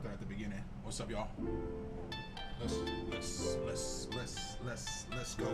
start that at the beginning. What's up, y'all? Let's go.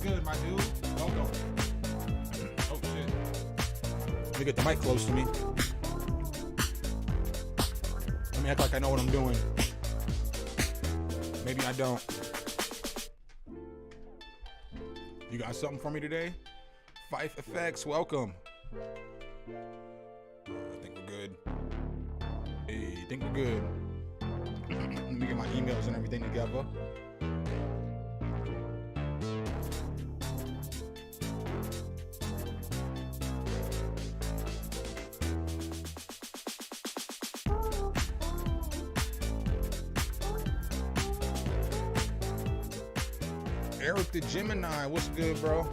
Good, my dude. Welcome. Oh shit. Let me get the mic close to me. Let me act like I know what I'm doing. Maybe I don't. You got something for me today? Fife Effects, welcome. I think we're good. Hey, I think we're good. Let me get my emails and everything together. Eric the Gemini, what's good, bro?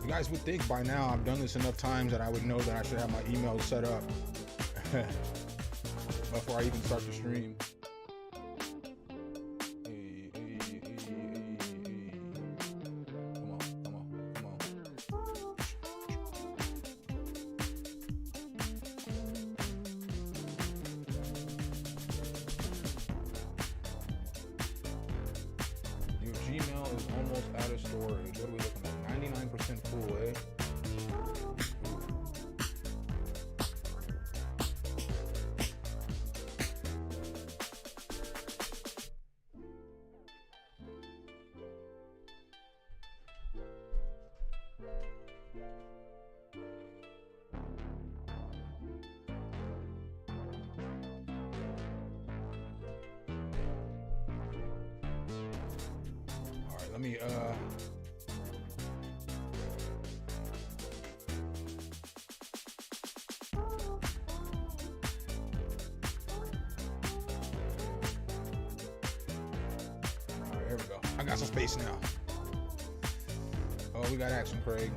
You guys would think by now I've done this enough times that I would know that I should have my emails set up before I even start the stream. Hey. Come on. Your Gmail is almost out of storage. What are we looking at? 99% full, eh? All right, let me there we go. I got some space now. Oh, we got action, Craig.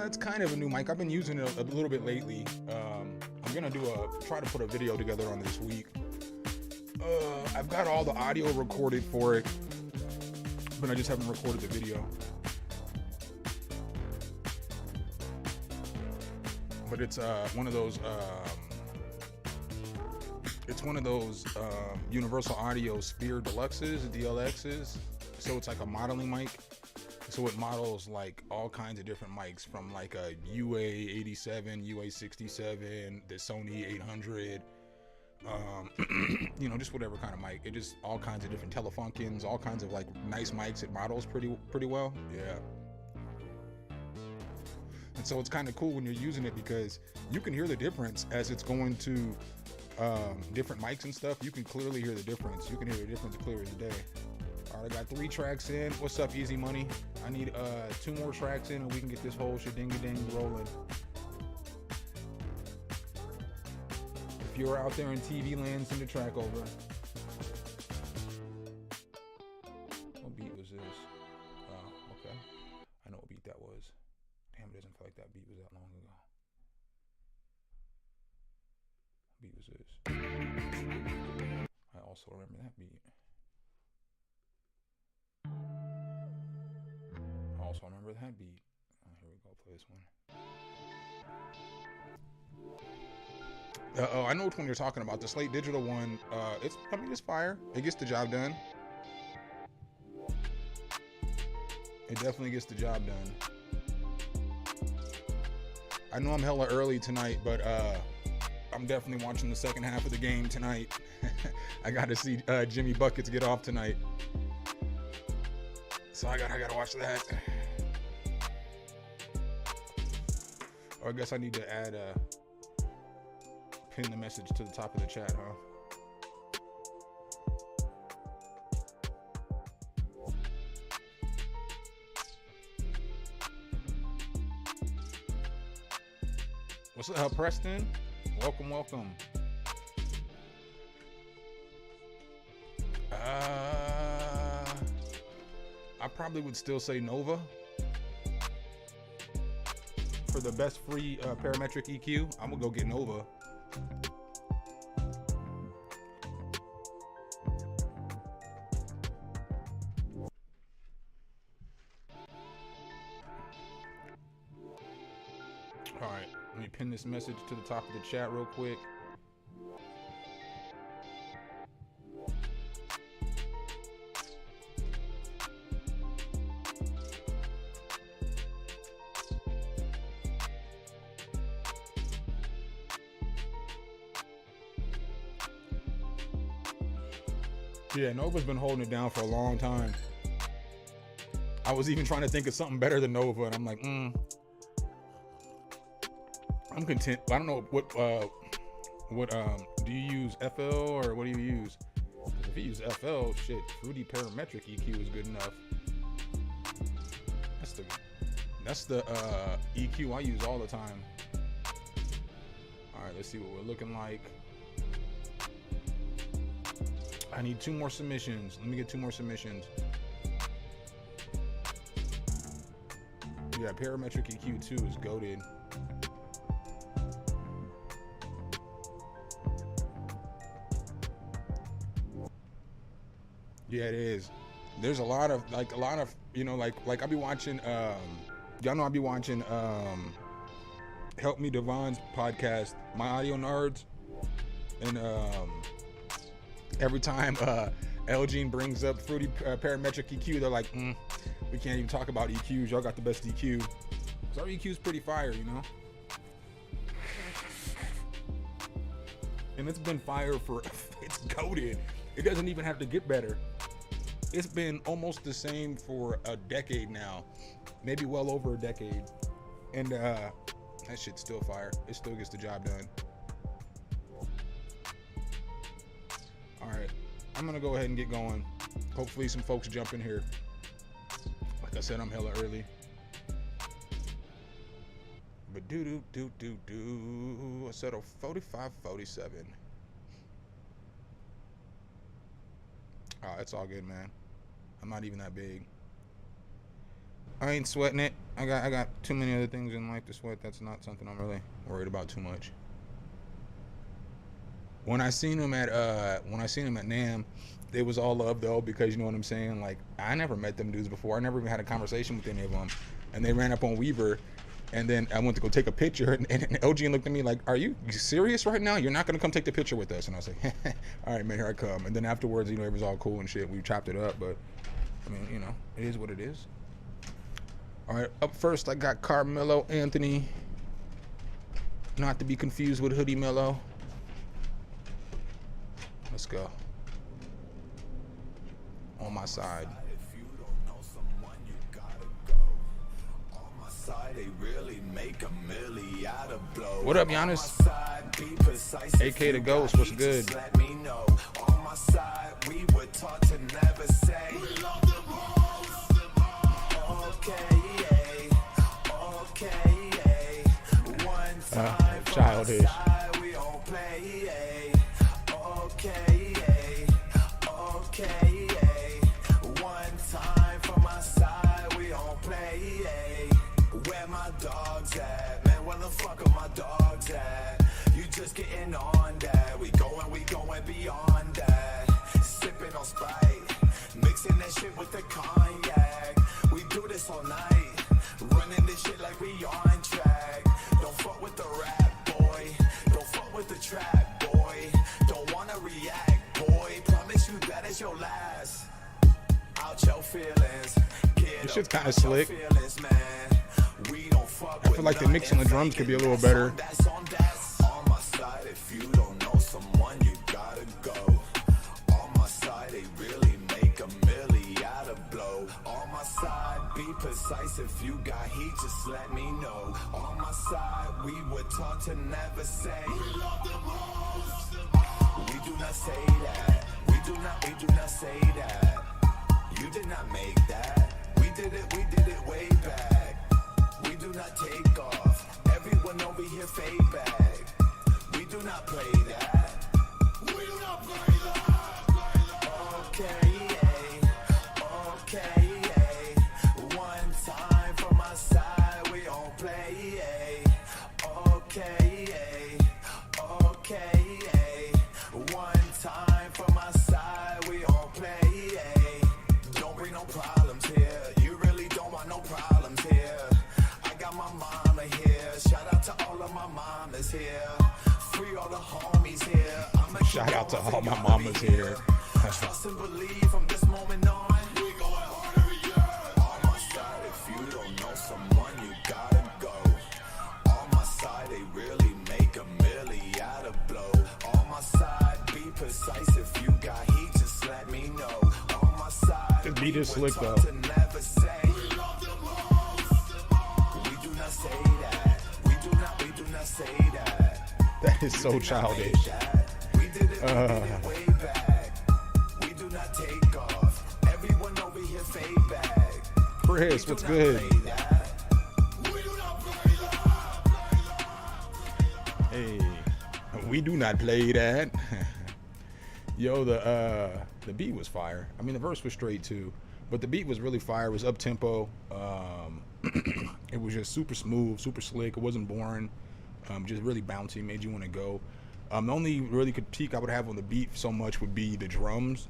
It's kind of a new mic. I've been using it a little bit lately. I'm gonna try to put a video together on this week. I've got all the audio recorded for it, but I just haven't recorded the video. But it's one of those Universal Audio Sphere Deluxes, DLXs. So it's like a modeling mic. So it models like all kinds of different mics, from like a UA87, UA67, the Sony 800, just whatever kind of mic. It just all kinds of different Telefunkins, all kinds of like nice mics. It models pretty well. Yeah. And so it's kind of cool when you're using it because you can hear the difference as it's going to different mics and stuff. You can clearly hear the difference. You can hear the difference clear as day. All right, I got 3 tracks in. What's up, Easy Money? I need 2 more tracks in and we can get this whole shit-dingy-ding rolling. If you're out there in TV land, send the track over. What beat was this? Oh, okay. I know what beat that was. Damn, it doesn't feel like that beat was that long ago. What beat was this? I also remember that beat. Also remember that beat. Oh, here we go, play this one. I know which one you're talking about. The Slate Digital one. It's fire. It gets the job done. It definitely gets the job done. I know I'm hella early tonight, but I'm definitely watching the second half of the game tonight. I got to see Jimmy Buckets get off tonight. So I gotta watch that. Or I guess I need to add pin the message to the top of the chat, huh? What's up, Preston? Welcome. I probably would still say Nova. For the best free parametric EQ, I'm gonna go get Nova. All right, let me pin this message to the top of the chat real quick. Yeah, Nova's been holding it down for a long time. I was even trying to think of something better than Nova, and I'm like, I'm content. I don't know what do you use FL or what do you use? If you use FL, shit, Fruity Parametric EQ is good enough. That's the EQ I use all the time. All right, let's see what we're looking like. I need 2 more submissions. Let me get 2 more submissions. Yeah, Parametric EQ 2 is goated. Yeah, it is. There's a lot of you know, like I be watching y'all know I be watching Help Me Devon's podcast, My Audio Nerds, and every time Elgene brings up Fruity Parametric EQ, they're like, we can't even talk about EQs. Y'all got the best EQ. Because our EQ's pretty fire, you know? And it's been fire for, it's goated. It doesn't even have to get better. It's been almost the same for a decade now. Maybe well over a decade. And that shit's still fire. It still gets the job done. All right, I'm gonna go ahead and get going. Hopefully some folks jump in here. Like I said, I'm hella early. But I said a 45-47. Oh, it's all good, man. I'm not even that big. I ain't sweating it. I got too many other things in life to sweat. That's not something I'm really worried about too much. When I seen him at NAMM, it was all love though, because you know what I'm saying. Like, I never met them dudes before. I never even had a conversation with any of them, and they ran up on Weaver, and then I went to go take a picture, and LG looked at me like, "Are you serious right now? You're not gonna come take the picture with us?" And I was like, "All right, man, here I come." And then afterwards, you know, it was all cool and shit. We chopped it up, but I mean, you know, it is what it is. All right, up first, I got Carmelo Anthony, not to be confused with Hoodie Mello. Let's go. On my side. If you don't know someone, you gotta go. On my side, they really make a milli out of blow. What up, Giannis? AK the Ghost, what's good? Let me know. On my side, we were taught to never say. We love them all. Okay, one time childish. we don't play. Okay, one time from my side, we don't play. Where my dogs at? Man, where the fuck are my dogs at? You just getting on that. We going beyond that. Sipping on Sprite, mixing that shit with the cognac. We do this all night, running this shit like we on track. Don't fuck with the rap, boy. Don't fuck with the trap, boy. Don't wanna react, boy. Promise you that is your last. Out your feelings. This shit's kind of slick. Feelings, man. We don't fuck I feel like the mix on the drums could be a little better. On my side, If you don't know someone, you gotta go. On my side, they really make a milli out of blow. On my side, be precise. If you got heat, just let me know. On my side, we were taught to never say we love the most. We do not say that. We do not say that. You did not make that. We did it way back. We do not take off. Everyone over here fade back. We do not play that. We do not play that. Okay, okay, one time from my side, we don't play. Okay, okay, one time from my side, we don't play. Don't bring no problems here. You really don't want no problems here. I got my mama here. Shout out to all of my mamas here. Free all the homies here. Shout out to all my mamas here. Trust and believe from this moment on. We going hard every year. On my side, if you don't know someone, you gotta go. On my side, they really make a milli out of blow. On my side, be precise. If you got heat, just let me know. On my side, this beat is slick though. to never say we love the most. We do not say that. We do not say that. That is so childish. We did it way back. We do not take off. Everyone over here fade back. Chris, what's good? Hey, we do not play that. Yo, the beat was fire. I mean, the verse was straight too, but the beat was really fire. It was up tempo. It was just super smooth, super slick. It wasn't boring. Just really bouncy, made you want to go. The only really critique I would have on the beat so much would be the drums.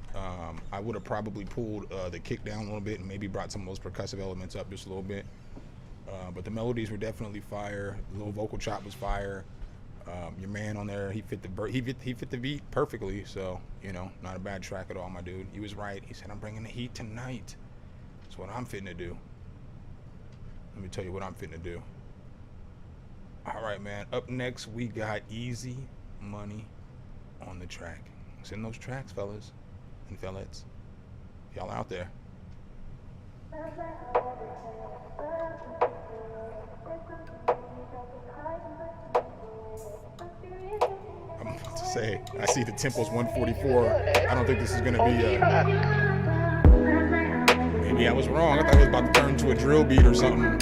I would have probably pulled the kick down a little bit and maybe brought some of those percussive elements up just a little bit. But the melodies were definitely fire. The little vocal chop was fire. Your man on there, he fit the beat perfectly. So, you know, not a bad track at all, my dude. He was right. He said, I'm bringing the heat tonight. That's what I'm fitting to do. Let me tell you what I'm fitting to do. All right, man. Up next, we got Easy Money on the track. Send those tracks, fellas and fellettes. Y'all out there. I'm about to say, I see the tempo's 144. I don't think this is gonna be maybe I was wrong. I thought it was about to turn into a drill beat or something.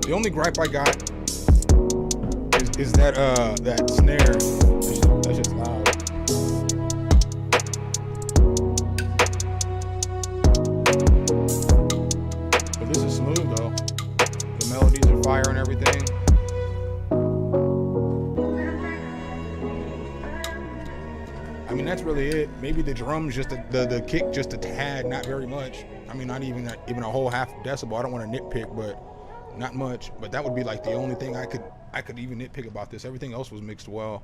The only gripe I got is that that snare. That's just loud. But this is smooth though. The melodies are fire and everything. I mean, that's really it. Maybe the drums, just the kick, just a tad, not very much. I mean, not even a whole half decibel. I don't want to nitpick, but not much. But that would be like the only thing I could even nitpick about this. Everything else was mixed well.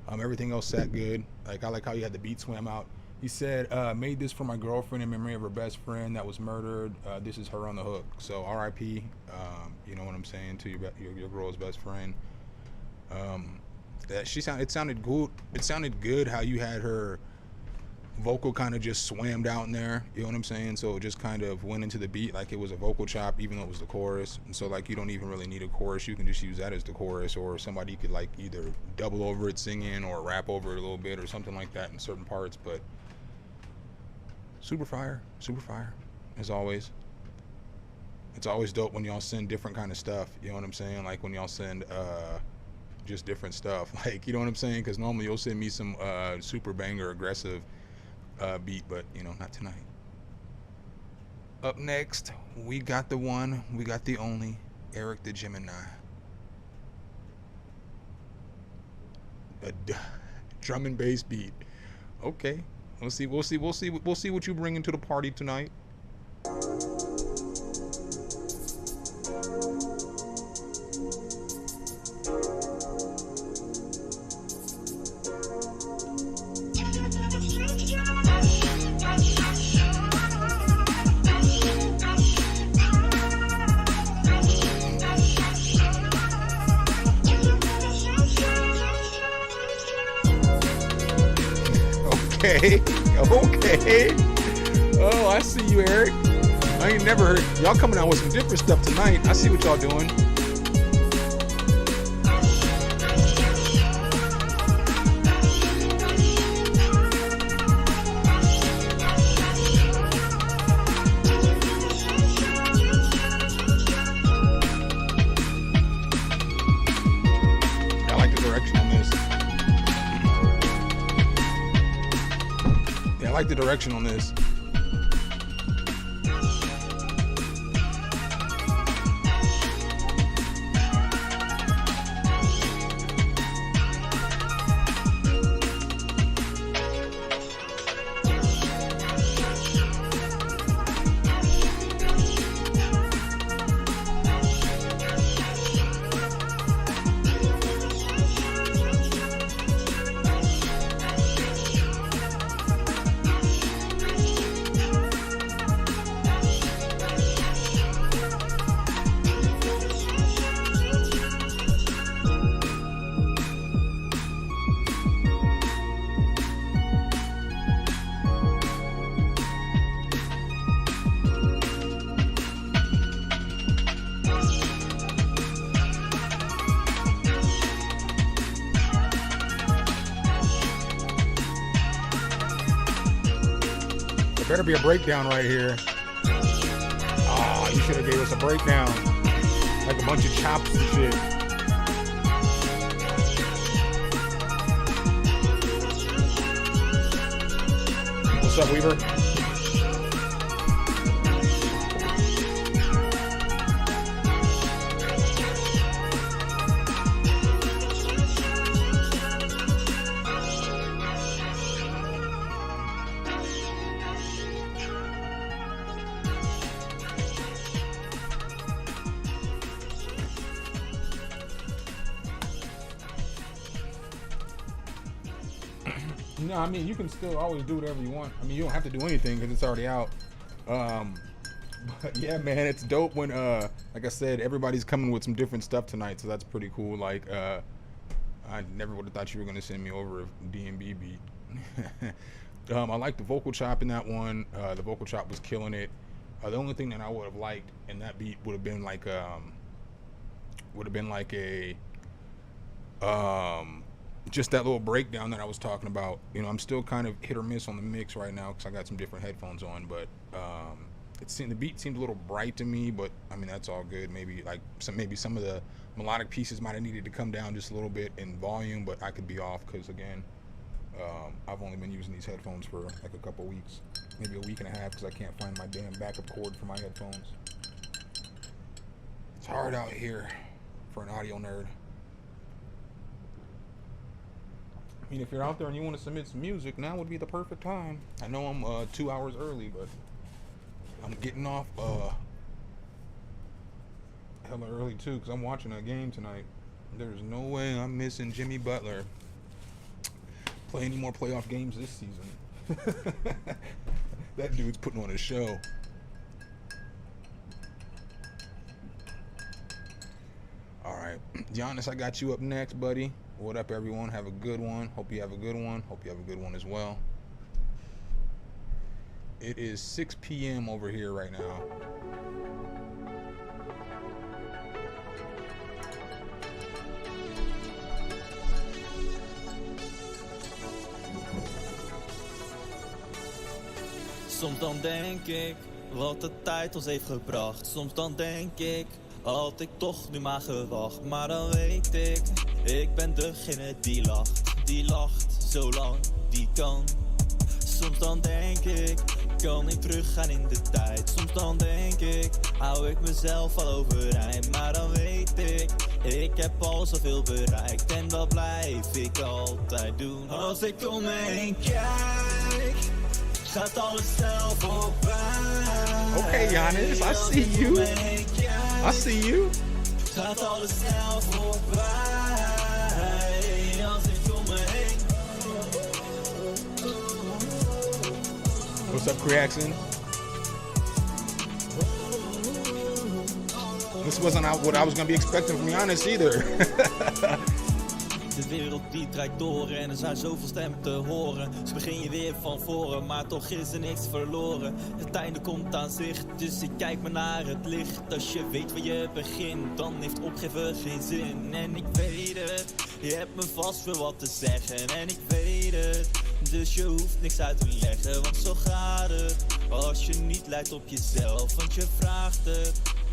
Everything else sat good. Like, I like how you had the beat swam out. He said, made this for my girlfriend in memory of her best friend that was murdered. This is her on the hook. So R.I.P. You know what I'm saying, to your girl's best friend. It sounded good. It sounded good how you had her, vocal kind of just swammed out in there, you know what I'm saying? So it just kind of went into the beat like it was a vocal chop, even though it was the chorus. And so like you don't even really need a chorus, you can just use that as the chorus, or somebody could like either double over it singing or rap over it a little bit or something like that in certain parts. But super fire as always. It's always dope when y'all send different kind of stuff, you know what I'm saying? Like when y'all send just different stuff, like, you know what I'm saying? Because normally you'll send me some super banger aggressive beat, but you know, not tonight. Up next, we got the one, we got the only, Eric the Gemini. A drum and bass beat. Okay, we'll see what you bring into the party tonight. Okay. Oh, I see you, Eric. I ain't never heard y'all coming out with some different stuff tonight. I see what y'all doing. I like the direction on this. I like the direction on this. Better be a breakdown right here. Oh, you should have gave us a breakdown. Like a bunch of chops and shit. What's up, Weaver? No, I mean, you can still always do whatever you want. I mean, you don't have to do anything because it's already out. But yeah, man, it's dope when, like I said, everybody's coming with some different stuff tonight, so that's pretty cool. Like, I never would have thought you were going to send me over a D&B beat. I like the vocal chop in that one. The vocal chop was killing it. The only thing that I would have liked in that beat would have been like a just that little breakdown that I was talking about. You know, I'm still kind of hit or miss on the mix right now because I got some different headphones on, but the beat seemed a little bright to me, but I mean, that's all good. Maybe some of the melodic pieces might have needed to come down just a little bit in volume, but I could be off because, again, I've only been using these headphones for like a couple weeks, maybe a week and a half, because I can't find my damn backup cord for my headphones. It's hard out here for an audio nerd. I mean, if you're out there and you want to submit some music, now would be the perfect time. I know I'm 2 hours early, but I'm getting off hella early too, because I'm watching a game tonight. There's no way I'm missing Jimmy Butler play any more playoff games this season. That dude's putting on a show. All right, Giannis, I got you up next, buddy. What up, everyone? Have a good one. Hope you have a good one. Hope you have a good one as well. It is 6 p.m. over here right now. Soms dan denk ik wat de tijd ons heeft gebracht. Soms dan denk ik, had ik toch nu maar gewacht. Maar dan weet ik ben degene die lacht, zolang die kan. Soms dan denk ik, kan ik teruggaan in de tijd. Soms dan denk ik, hou ik mezelf al overeind. Maar dan weet ik heb al zoveel bereikt. En dat blijf ik altijd doen. Als ik om me heen kijk, gaat alles snel voorbij. Okay, Giannis, I see you. I see you. Gaat alles snel voorbij. Als ik om me heen. What's up, Creaxon? This wasn't what I was gonna be expecting from Giannis either. De wereld die draait door en er zijn zoveel stemmen te horen. Dus begin je weer van voren, maar toch is er niks verloren. Het einde komt aan zicht, dus ik kijk maar naar het licht. Als je weet waar je begint, dan heeft opgeven geen zin. En ik weet het, je hebt me vast veel wat te zeggen. En ik weet het, dus je hoeft niks uit te leggen. Want zo gaat het, als je niet lijkt op jezelf. Want je vraagt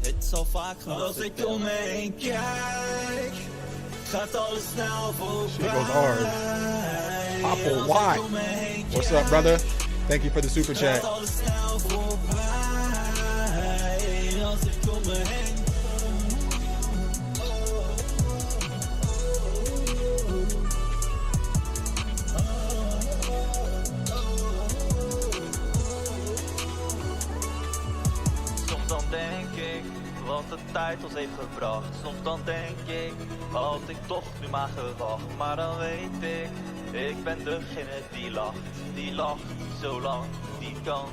het zal vaak gaan. Als ik om me heen kijk, gaat alles snel voorbij. Shit goes hard. Apple Watt. What's up, brother? Thank you for the super chat. Gaat alles snel voorbij. Als ik om me heen. Soms dan denk ik wat de tijd ons heeft gebracht. Soms dan denk ik, had ik toch nu maar gewacht. Maar dan weet ik ben degene die lacht, zolang die kan.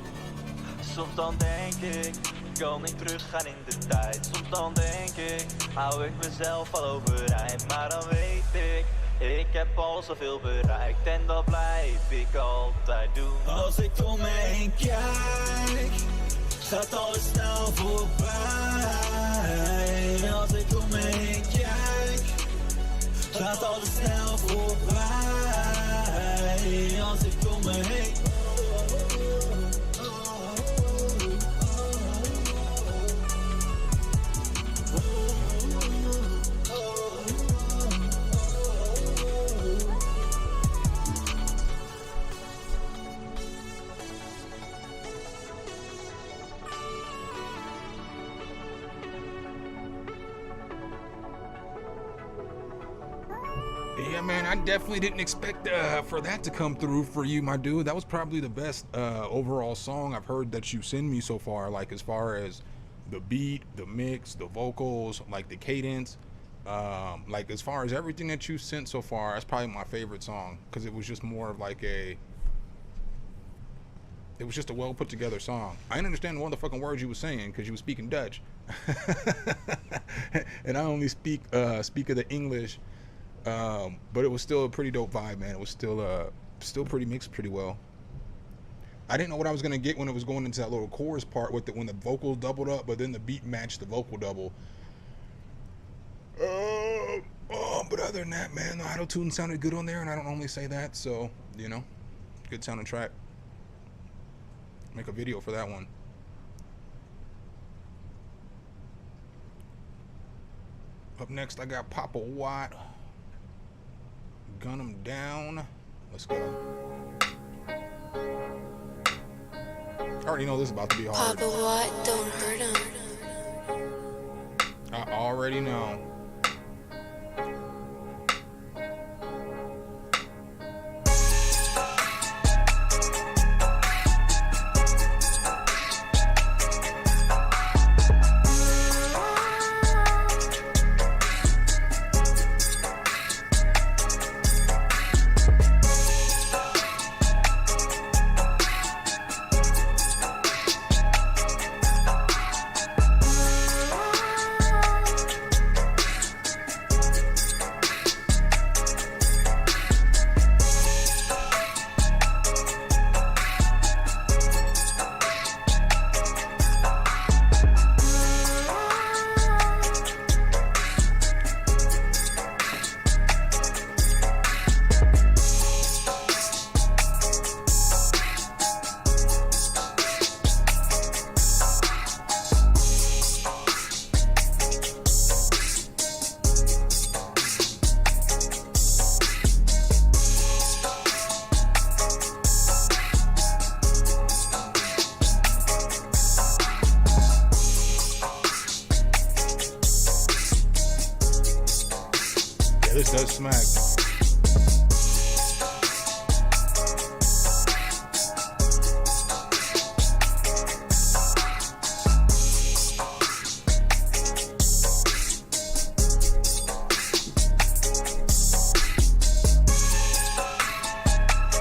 Soms dan denk ik, kan ik teruggaan in de tijd. Soms dan denk ik, hou ik mezelf al overeind. Maar dan weet ik heb al zoveel bereikt. En dat blijf ik altijd doen. Als ik om me heen kijk, gaat alles snel voorbij. Als ik om me heen kijk, gaat alles snel voorbij. Als ik om me heen. Yeah, man, I definitely didn't expect for that to come through for you, my dude. That was probably the best overall song I've heard that you send me so far. Like, as far as the beat, the mix, the vocals, like the cadence, like as far as everything that you sent so far, that's probably my favorite song, because it was just more of like it was just a well put together song. I didn't understand one of the fucking words you were saying because you were speaking Dutch, and I only speak of the English. But it was still a pretty dope vibe, man. It was still pretty mixed pretty well. I didn't know what I was gonna get when it was going into that little chorus part with when the vocals doubled up, but then the beat matched the vocal double. But other than that, man, the auto-tune sounded good on there, and I don't normally say that, so, you know, good sounding track. Make a video for that one. Up next, I got Papa Watt. Gun him down. Let's go. I already know this is about to be hard. Papa Watt, don't hurt him. I already know. does smack.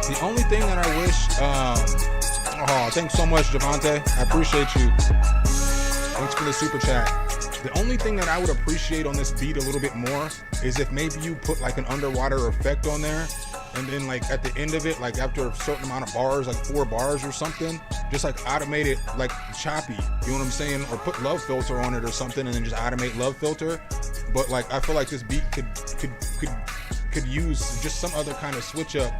The only thing that I wish, thanks so much, Javante. I appreciate you. Thanks for the super chat. The only thing that I would appreciate on this beat a little bit more is if maybe you put like an underwater effect on there, and then like at the end of it, like after a certain amount of bars, like 4 bars or something, just like automate it like choppy, you know what I'm saying? Or put love filter on it or something, and then just automate love filter. But like I feel like this beat could use just some other kind of switch up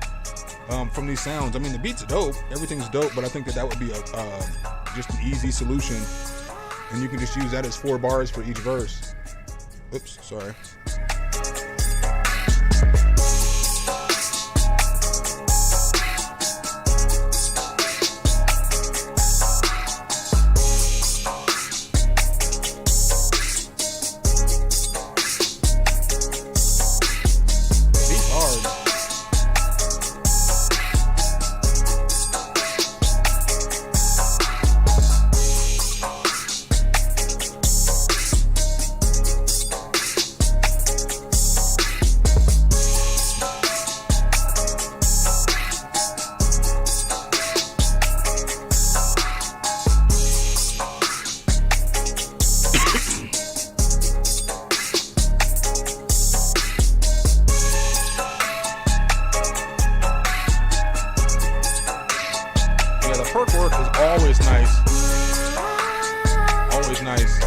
from these sounds. I mean, the beat's dope, everything's dope, but I think that would be just an easy solution, and you can just use that as 4 bars for each verse. Oops, sorry. Perk work is always nice. Always nice.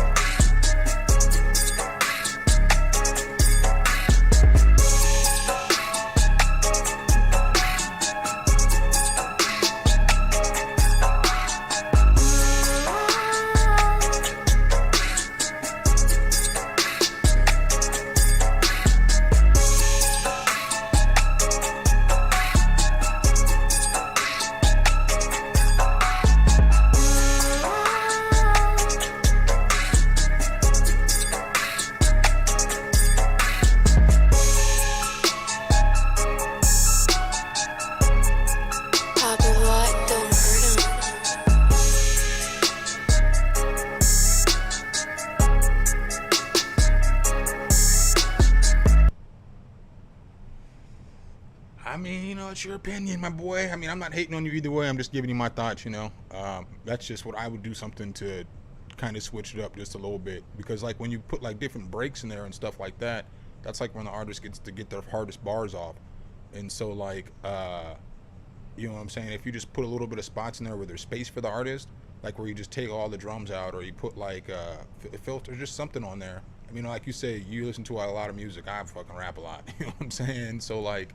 I mean, you know, it's your opinion, my boy. I mean, I'm not hating on you either way. I'm just giving you my thoughts, you know. That's just what I would do, something to kind of switch it up just a little bit. Because, like, when you put, like, different breaks in there and stuff like that, that's, like, when the artist gets to get their hardest bars off. And so, like, you know what I'm saying? If you just put a little bit of spots in there where there's space for the artist, like where you just take all the drums out, or you put, like, a filter, just something on there. I mean, like you say, you listen to a lot of music. I fucking rap a lot. You know what I'm saying? So, like,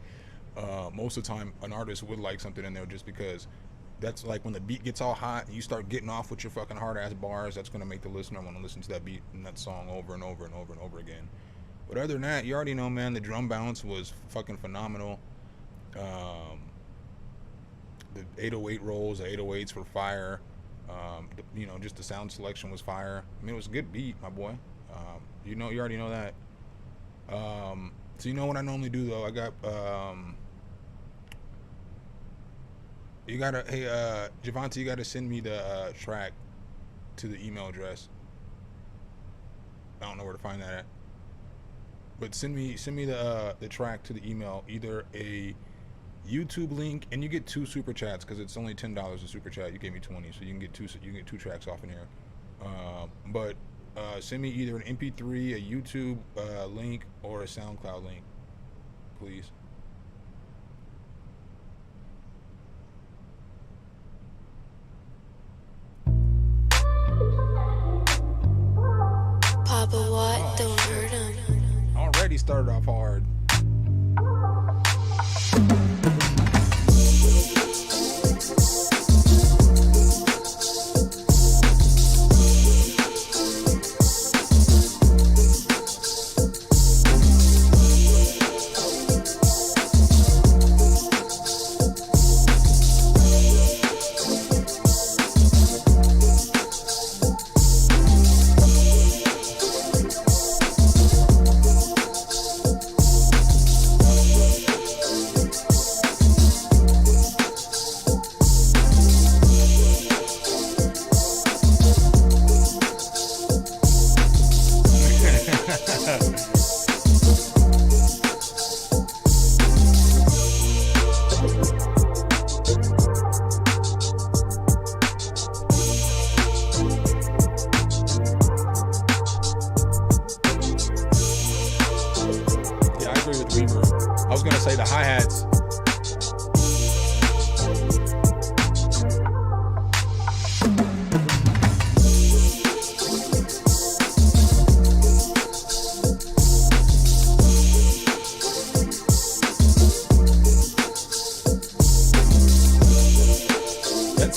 most of the time an artist would like something in there just because that's like when the beat gets all hot and you start getting off with your fucking hard ass bars, that's going to make the listener want to listen to that beat and that song over and over and over and over again. But other than that, you already know, man, the drum bounce was fucking phenomenal. The 808 rolls, the 808s were fire. You know, just the sound selection was fire. I mean, it was a good beat, my boy. You know, you already know that. So you know what I normally do though? I got you gotta, hey, Javante, you gotta send me the track to the email address. I don't know where to find that at, but send me the track to the email, either a YouTube link, and you get 2 super chats because it's only $10 a super chat. You gave me 20, so you can get 2 tracks off in here. But send me either an MP3, a YouTube link, or a SoundCloud link, please. Papa, what? Don't hurt him. Already started off hard.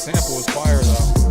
sample is fire though.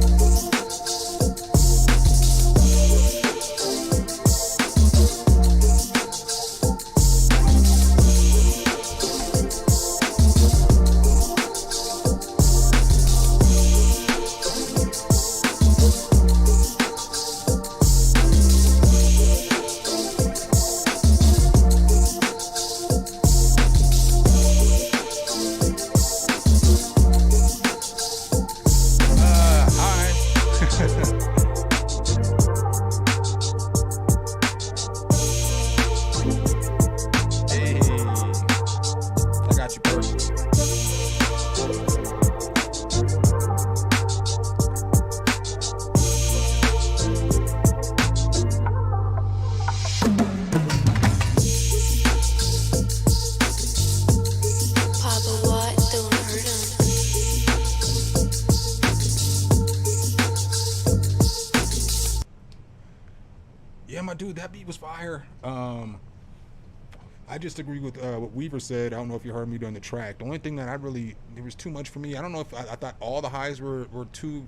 Yeah, my dude, that beat was fire. I just agree with what Weaver said. I don't know if you heard me during the track. The only thing that there was too much for me. I don't know if I thought all the highs were too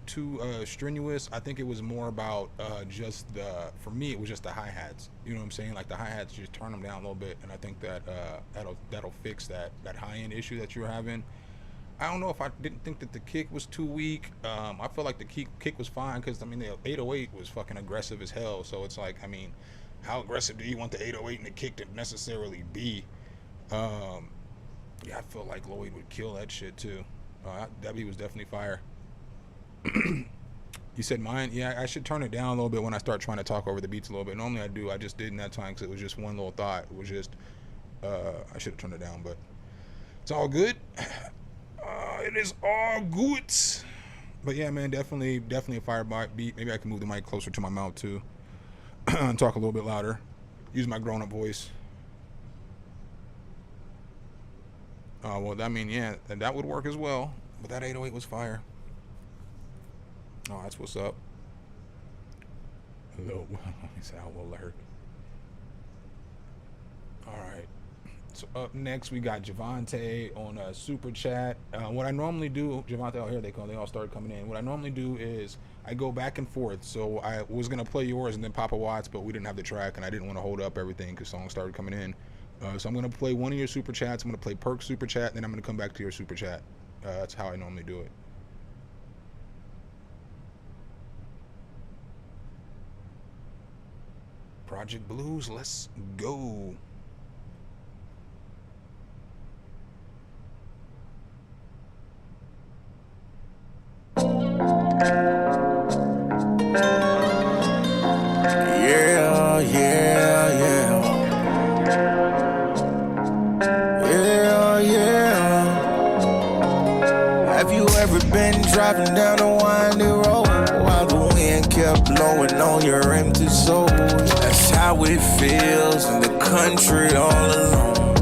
strenuous. I think it was more about for me, it was just the hi-hats. You know what I'm saying? Like the hi-hats, just turn them down a little bit, and I think that that'll fix that high-end issue that you're having. I don't know if I didn't think that the kick was too weak. I feel like the kick was fine because, I mean, the 808 was fucking aggressive as hell. So it's like, I mean, how aggressive do you want the 808 and the kick to necessarily be? Yeah, I feel like Lloyd would kill that shit too. That beat was definitely fire. You said mine? Yeah, I should turn it down a little bit when I start trying to talk over the beats a little bit. Normally I do. I just didn't that time because it was just one little thought. It was just, I should have turned it down, but it's all good. It is all good. But yeah, man, definitely a fire beat. Maybe I can move the mic closer to my mouth too and talk a little bit louder. Use my grown-up voice. Well, I mean, yeah, that would work as well. But that 808 was fire. Oh, that's what's up. Hello. He's out alert. All right. So up next, we got Javante on a super chat. What I normally do, Javante, oh, here they come. They all started coming in. What I normally do is I go back and forth. So I was going to play yours and then Papa Watts, but we didn't have the track, and I didn't want to hold up everything because songs started coming in. So I'm going to play one of your super chats. I'm going to play Perk's super chat, and then I'm going to come back to your super chat. That's how I normally do it. Project Blues, let's go. Driving down a windy road while the wind kept blowing on your empty soul. That's how it feels in the country all alone.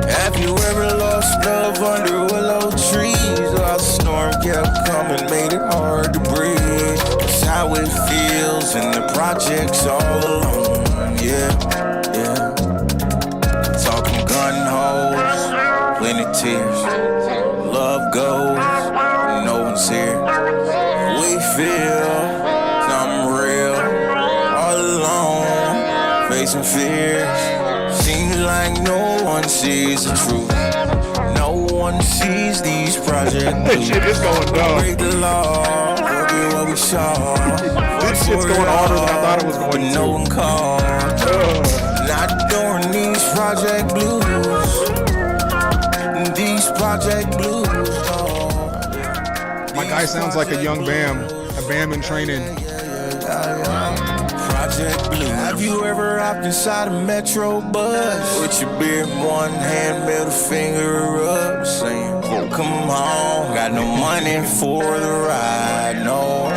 Have you ever lost love under willow trees while the storm kept coming, made it hard to breathe? That's how it feels in the projects all alone. Yeah, yeah. Talking gun holes, plenty tears. Love goes, no one's here. We feel something real, all alone, facing fears. Seems like no one sees the truth. No one sees these project blues. Shit is going down. Break the law, forget what we saw. This shit's going harder than I thought it was going to. No one called. Not during these project blues. These project blues. My guy sounds like a young Bam, a Bam in training. Project Blue. Have you ever hopped inside a metro bus with your beer in one hand, middle finger up, saying, come on, got no money for the ride, no.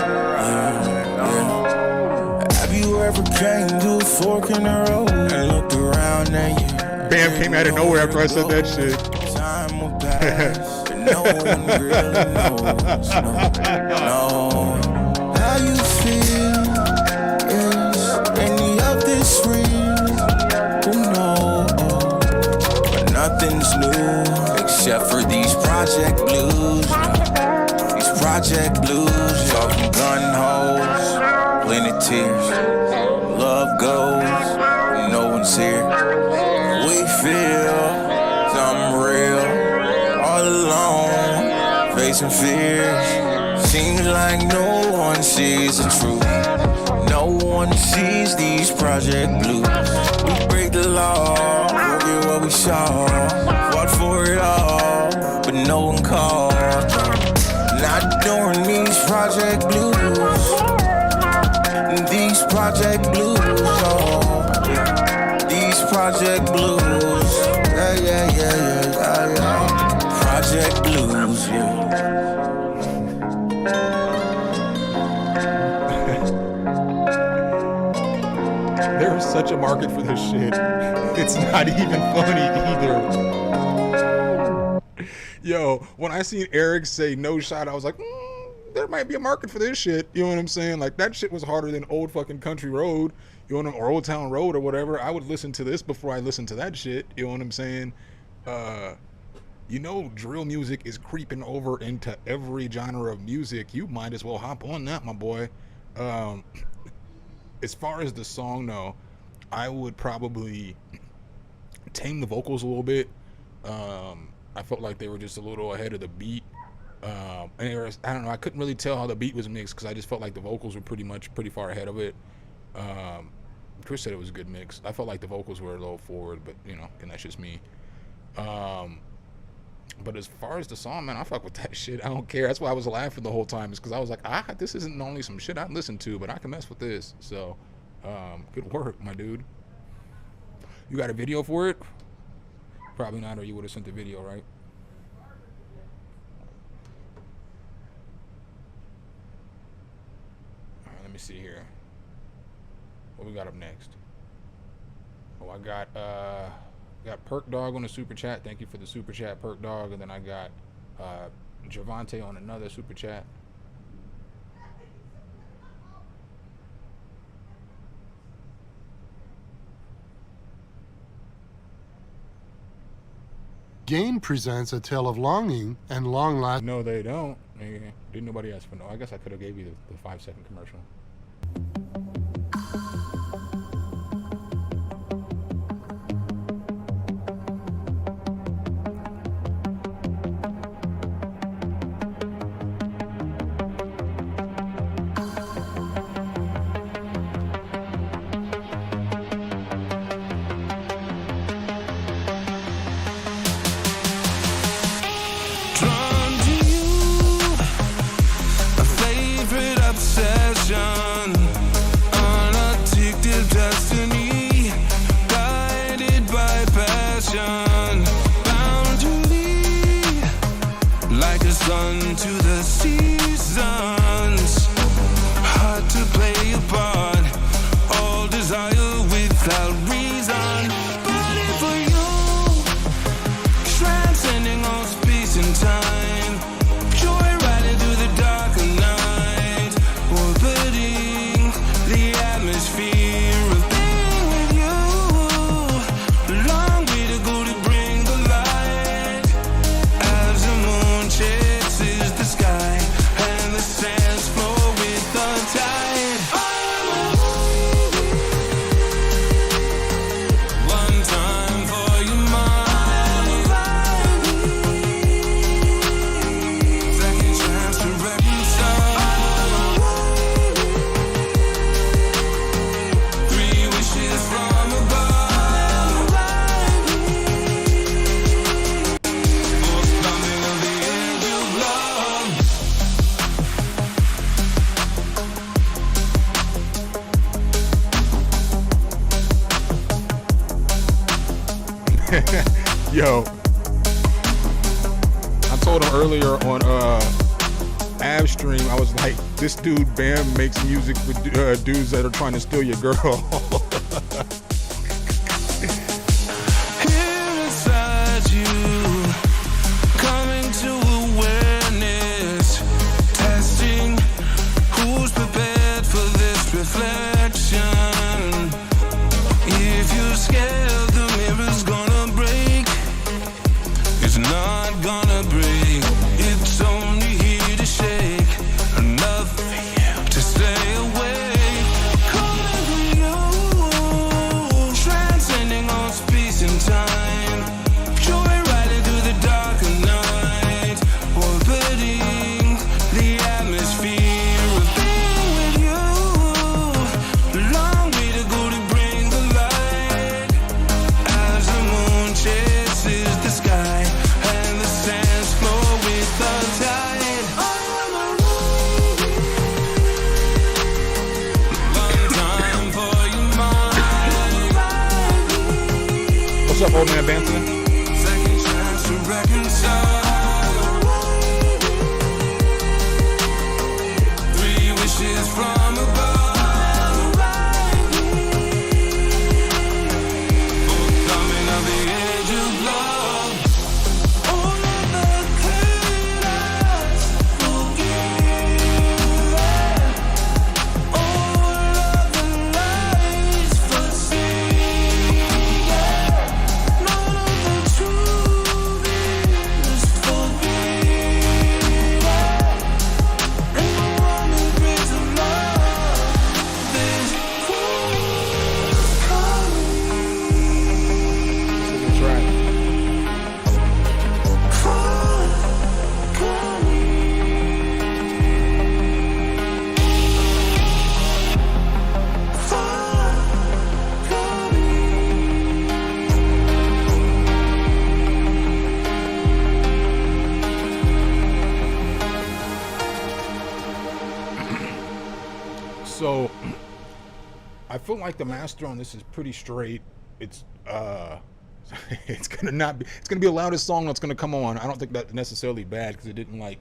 Have you ever came to a fork in the road and looked around at you? Bam came out of nowhere after I said that shit. Time will pass, but no one really knows, no. How you feel, is any of this real? Who knows? But nothing's new except for these project blues. These project blues, all from gun holes, plenty tears. Love goes, no one's here. We feel something real, all alone, facing fears. Seems like no one sees the truth. No one sees these project blues. We break the law, forget what we saw. Fought for it all, but no one called. Not during these project blues. These project blues, oh, yeah. These project blues, yeah. Project blues, yeah. There's such a market for this shit. It's not even funny either. Yo, when I seen Eric say no shot, I was like, there might be a market for this shit. You know what I'm saying? Like, that shit was harder than Old fucking Country Road, you know, or Old Town Road or whatever. I would listen to this before I listened to that shit. You know what I'm saying? You know, drill music is creeping over into every genre of music. You might as well hop on that, my boy. As far as the song, though, I would probably tame the vocals a little bit. I felt like they were just a little ahead of the beat. And I don't know, I couldn't really tell how the beat was mixed because I just felt like the vocals were pretty far ahead of it. Chris said it was a good mix. I felt like the vocals were a little forward, but, you know, and that's just me. But as far as the song, man, I fuck with that shit. I don't care. That's why I was laughing the whole time, is because I was like, this isn't only some shit I listen to, but I can mess with this. So, good work, my dude. You got a video for it? Probably not, or you would have sent the video, right? All right, let me see here. What we got up next? Oh, I got Perk Dog on the super chat. Thank you for the super chat, Perk Dog. And then I got Javante on another super chat. Gain presents a tale of longing and long life. No, they don't. Didn't nobody ask for no. I guess I could have gave you the 5-second commercial. Yo, I told him earlier on Ab Stream, I was like, this dude Bam makes music with dudes that are trying to steal your girl. Inside you, coming to awareness, testing who's prepared for this reflection. If you're scared the mirror's gonna break, it's not So I feel like the master on this is pretty straight. It's it's gonna be the loudest song that's gonna come on. I don't think that's necessarily bad because it didn't like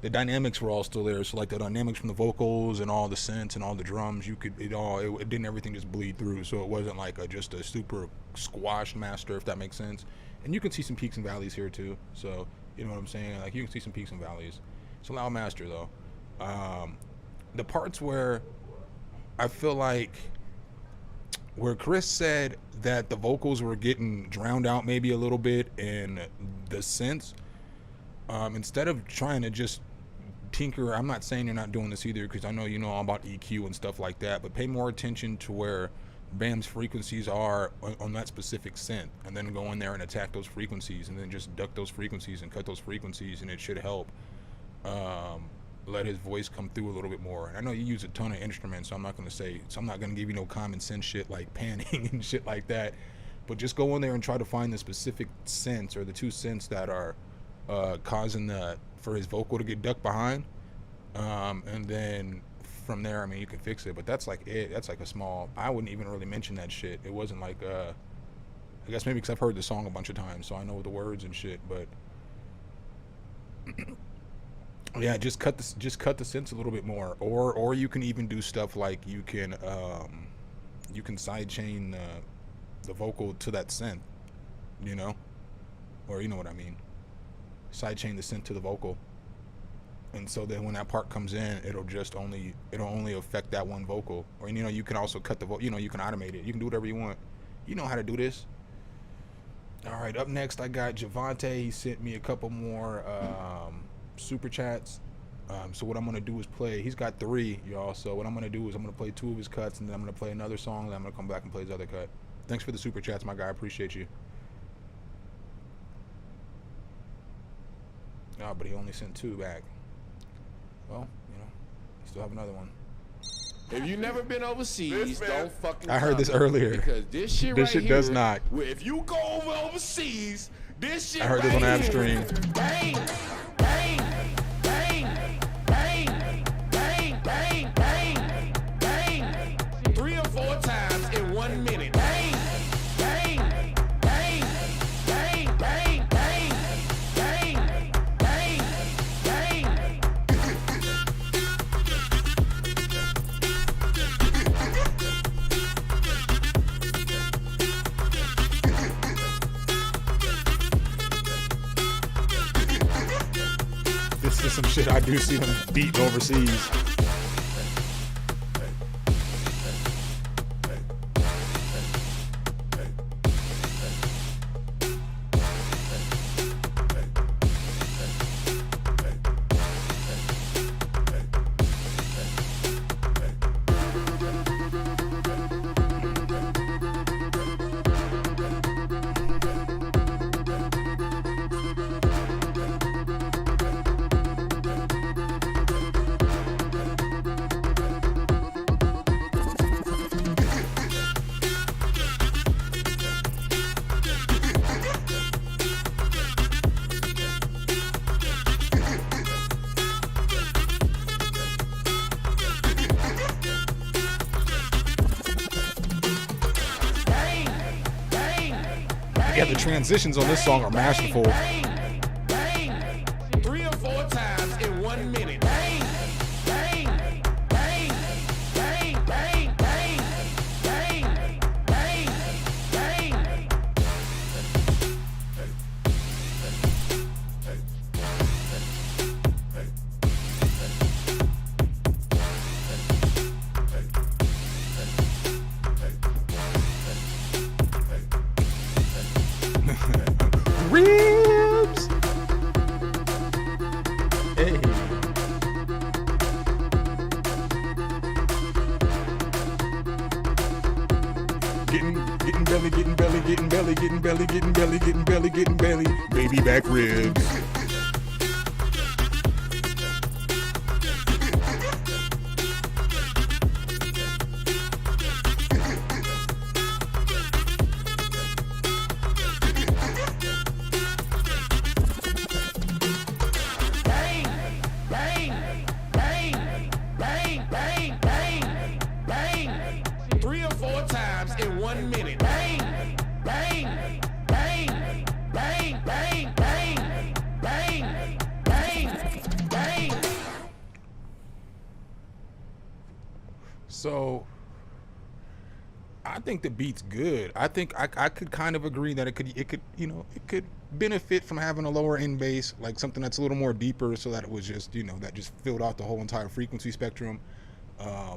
the dynamics were all still there. So like the dynamics from the vocals and all the synths and all the drums, it didn't everything just bleed through. So it wasn't like just a super squashed master, if that makes sense. And you can see some peaks and valleys here too. So you know what I'm saying? Like you can see some peaks and valleys. It's a loud master though. The parts where I feel like where Chris said that the vocals were getting drowned out maybe a little bit in the synths, instead of trying to just tinker, I'm not saying you're not doing this either because I know you know all about EQ and stuff like that, but pay more attention to where Bam's frequencies are on that specific synth, and then go in there and attack those frequencies, and then just duck those frequencies and cut those frequencies, and it should help let his voice come through a little bit more. And I know you use a ton of instruments, so I'm not going to give you no common sense shit like panning and shit like that, but just go in there and try to find the specific synths or the two synths that are causing for his vocal to get ducked behind, and then from there, I mean, you can fix it. But that's like it. That's like a small. I wouldn't even really mention that shit. It wasn't like I guess maybe because I've heard the song a bunch of times, so I know the words and shit. But yeah, just cut the synths a little bit more, or you can even do stuff like you can sidechain the vocal to that synth, you know, or you know what I mean. Sidechain the synth to the vocal, and so then when that part comes in, it'll only affect that one vocal. Or you know, you can also cut the vocal. You know, you can automate it. You can do whatever you want. You know how to do this. All right, up next I got Javante. He sent me a couple more super chats. So what I'm gonna do is play. He's got 3, y'all. So what I'm gonna do is I'm gonna play 2 of his cuts, and then I'm gonna play another song. Then I'm gonna come back and play his other cut. Thanks for the super chats, my guy. I appreciate you. Oh, but he only sent 2 back. Well, you know, I still have another one. If you never been overseas, don't fucking. I heard this earlier. Because this shit does not. If you go overseas, this shit. I heard this on App Stream. Bang, bang, bang, bang, bang, bang, bang, bang. 3 or 4 times in 1 minute. Bang, bang, bang, bang, bang, bang, bang, bang, bang. This is some shit I do see them beating overseas. Yeah, the transitions on this song are masterful. 3 or 4 times in 1 minute. Bang, bang, bang, bang, bang, bang, bang, bang, bang. Ribs. Hey. Getting belly, getting belly, getting belly, getting belly, getting belly, getting belly, getting belly, baby back ribs. Bang, bang, bang, bang, bang, bang. So I think the beat's good. I think I could kind of agree that it could benefit from having a lower end bass, like something that's a little more deeper, so that it was just that just filled out the whole entire frequency spectrum.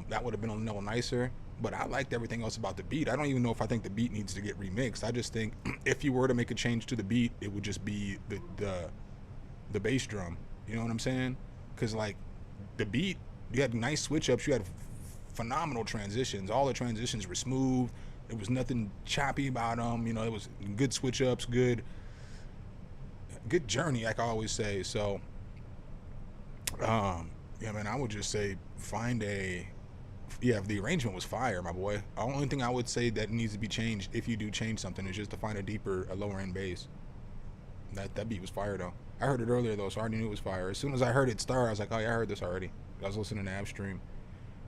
That would have been a little nicer. But I liked everything else about the beat. I don't even know if I think the beat needs to get remixed. I just think if you were to make a change to the beat, it would just be the bass drum. You know what I'm saying? Because like the beat, you had nice switch ups. You had phenomenal transitions. All the transitions were smooth. There was nothing choppy about them. It was good switch ups, good journey, like I always say. So, yeah, man, I would just say find the arrangement was fire, my boy. The only thing I would say that needs to be changed, if you do change something, is just to find a lower end bass. That beat was fire though. I heard it earlier though, so I already knew it was fire. As soon as I heard it start, I was like, oh yeah, I heard this already. I was listening to AppStream.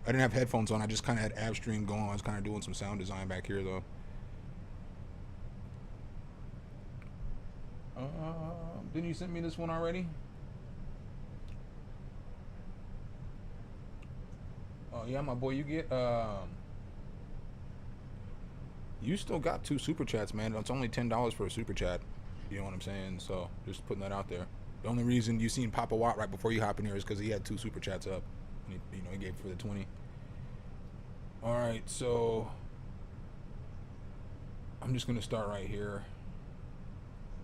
I didn't have headphones on. I just kind of had AppStream going. I was kind of doing some sound design back here though. Didn't you send me this one already? Oh yeah, my boy, you still got 2 super chats, man. It's only $10 for a super chat. You know what I'm saying? So just putting that out there. The only reason you seen Papa Watt right before you hop in here is because he had 2 super chats up. And he gave it for the 20. All right, so I'm just gonna start right here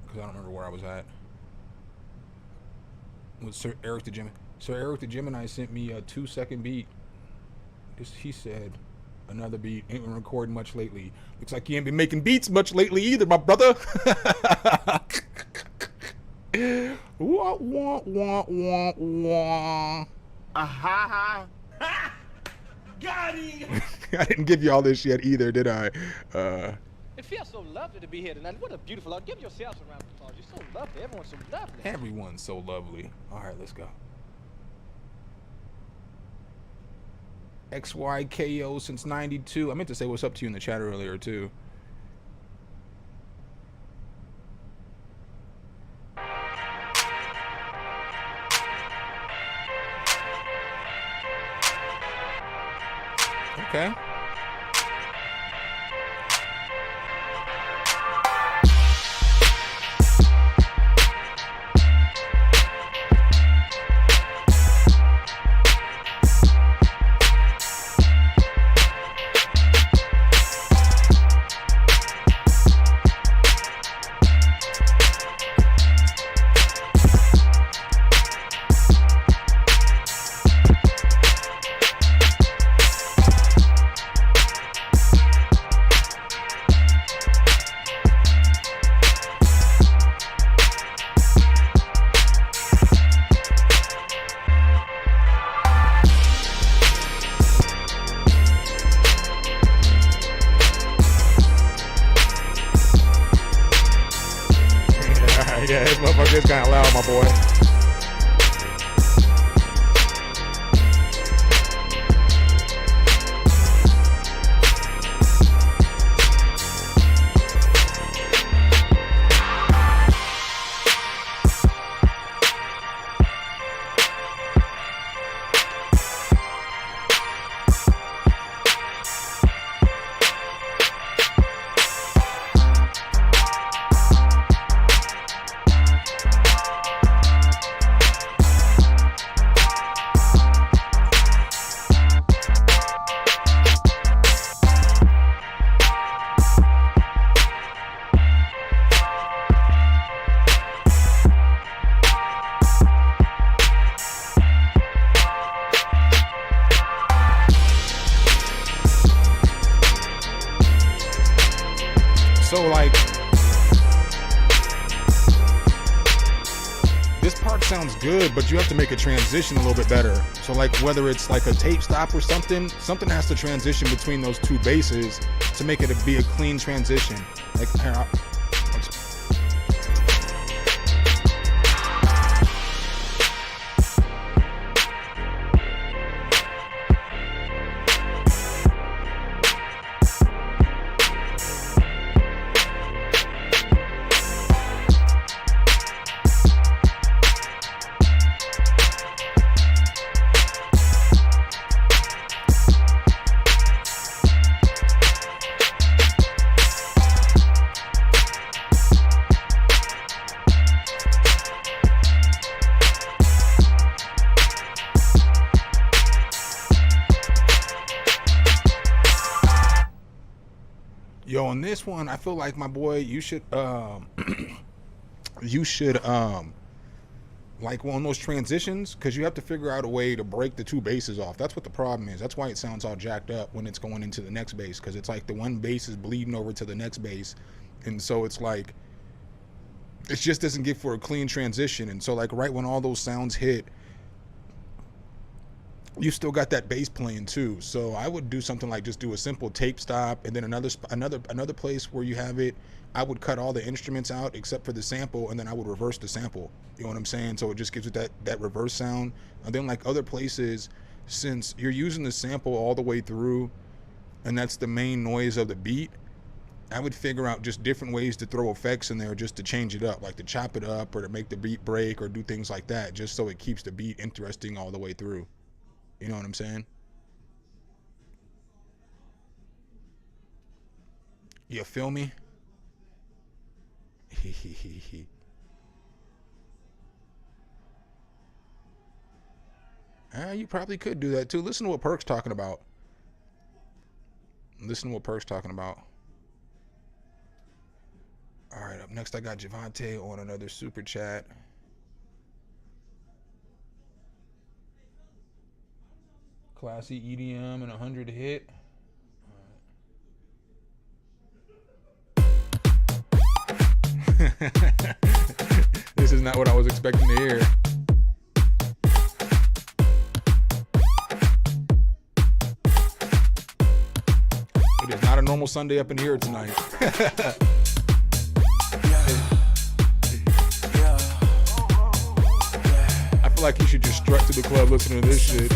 because I don't remember where I was at. With Sir Eric the Gemini. Sir Eric the Gemini sent me a 2-second beat. He said, another beat, ain't been recording much lately. Looks like you ain't been making beats much lately either, my brother. Wah, wah, wah, wah, wah. Ha! Got him! I didn't give you all this yet either, did I? It feels so lovely to be here tonight. What a beautiful... Give yourselves a round of applause. You're so lovely. Everyone's so lovely. Everyone's so lovely. All right, let's go. XYKO since 92. I meant to say what's up to you in the chat earlier, too. Okay. Yeah, this motherfucker is kind of loud, my boy. So like, this part sounds good, but you have to make a transition a little bit better. So like, whether it's like a tape stop or something has to transition between those two basses to make it be a clean transition. Like, here, on this one, I feel like, my boy, you should like on those transitions, because you have to figure out a way to break the two basses off. That's what the problem is. That's why it sounds all jacked up when it's going into the next bass, because it's like the one bass is bleeding over to the next bass, and so it's like it just doesn't get for a clean transition. And so like right when all those sounds hit, you still got that bass playing too. So I would do something like just do a simple tape stop, and then another place where you have it, I would cut all the instruments out except for the sample, and then I would reverse the sample. You know what I'm saying? So it just gives it that reverse sound. And then like other places, since you're using the sample all the way through, and that's the main noise of the beat, I would figure out just different ways to throw effects in there just to change it up, like to chop it up or to make the beat break or do things like that, just so it keeps the beat interesting all the way through. You know what I'm saying? You feel me? You probably could do that too. Listen to what Perk's talking about. Listen to what Perk's talking about. All right, up next I got Javante on another super chat. Classy EDM and 100 hit. This is not what I was expecting to hear. It is not a normal Sunday up in here tonight. I feel like you should just strut to the club listening to this shit.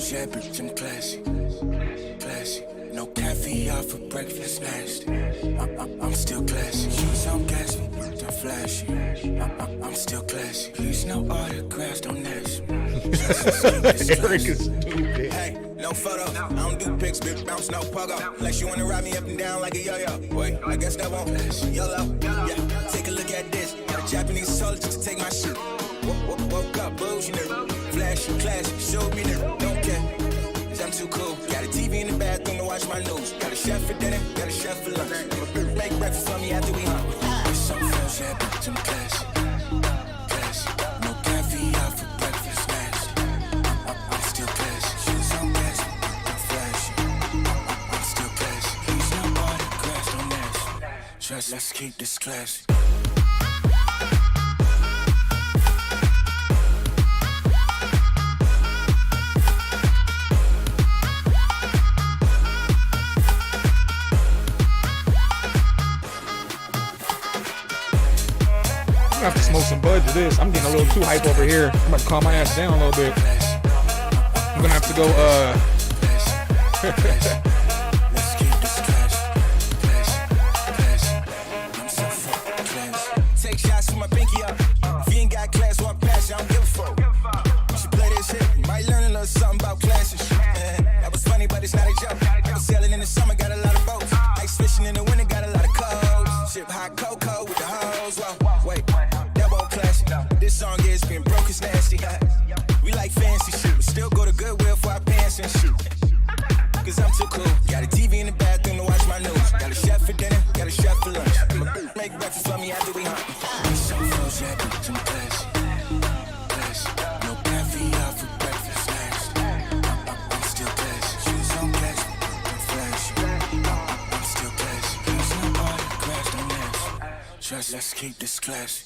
Yeah, bitch, I'm classy, classy. No caviar for breakfast, nasty. I'm still classy. Shoes on gas me, I'm flashy. I'm still classy. Please, no autographs, don't ask me. Eric is stupid. Hey, no photo. I don't do pics, bitch. Bounce, no pogo. Unless you wanna ride me up and down like a yo-yo. Wait, I guess that won't last. YOLO, yeah. Take a look at this. Got a Japanese soldier just to take my shit. Woke up, booze, you know. Flashy, classy, showed me the don't care. I'm too cool. Got a TV in the bathroom to watch my news. Got a chef for dinner, got a chef for lunch. Make breakfast for me after we hunt. Some fresh, yeah, bitch, I'm classy. Classy. No caviar for breakfast, nasty. I'm still classy. Shoes on gas, I'm flashy. I'm still classy. Please, no autographs, don't ask me. Trust, let's keep this classy. I have to smoke some bud to this. I'm getting a little too hype over here. I'm about to calm my ass down a little bit. I'm gonna have to go take shots from my pinky up. If you ain't got class, one pass, I don't give a fuck. You should play this shit. Might learn a little something about class and shit. That was funny, but it's not a joke. I was sailing in the summer, got a lot of boats. Ice fishing in the winter, got a lot of codes. Ship hot cocoa with the hoes. Well, wait, that won't classic. This song is being broke, it's nasty. We like fancy shit, but still go to Goodwill for our pants and shit. Cause I'm too cool. Got a TV in the bathroom to watch my news. Got a chef for dinner, got a chef for lunch. Make breakfast for me after we hunt. Some froze, yeah, bitch, I'm classy. Classy. No caviar for breakfast, nasty. I'm still classy. Shoes on gas, I'm flashy. I'm still classy. Please, no autographs, don't ask me. Trust, let's keep this classy.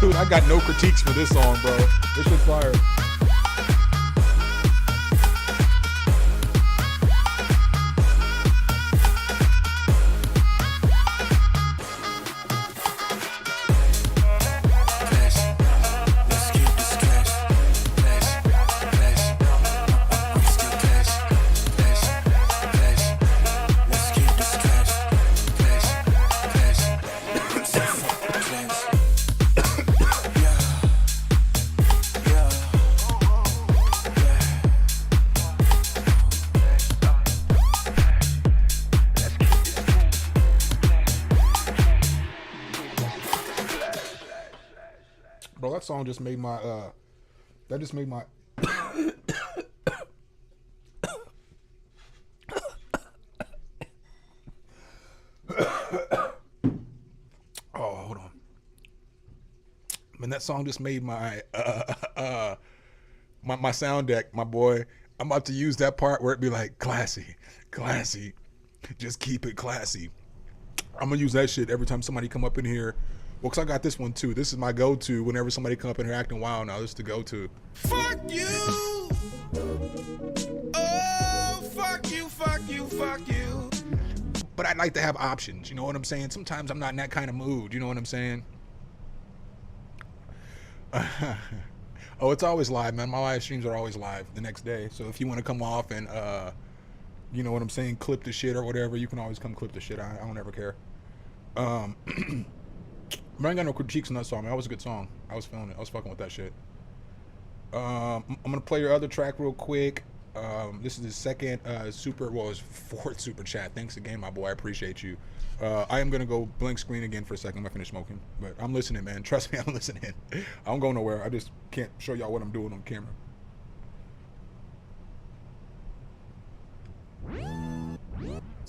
Dude, I got no critiques for this song, bro. This shit's fire. Bro, that song just made my that just made my oh, hold on. Man, that song just made my my sound deck, my boy. I'm about to use that part where it be like classy, classy. Just keep it classy. I'm gonna use that shit every time somebody come up in here. Well, cause I got this one too. This is my go-to whenever somebody come up in here acting wild. Now this is the go-to. Fuck you. Oh, fuck you, fuck you, fuck you. But I'd like to have options. You know what I'm saying? Sometimes I'm not in that kind of mood. You know what I'm saying? Oh, it's always live, man. My live streams are always live the next day. So if you want to come off and, you know what I'm saying, clip the shit or whatever, you can always come clip the shit. I don't ever care. But I ain't got no critiques on that song, man. That was a good song. I was feeling it. I was fucking with that shit. I'm going to play your other track real quick. This is the second his fourth super chat. Thanks again, my boy. I appreciate you. I am gonna go blank screen again for a second. I'm gonna finish smoking, but I'm listening, man. Trust me, I'm listening. I don't go nowhere. I just can't show y'all what I'm doing on camera.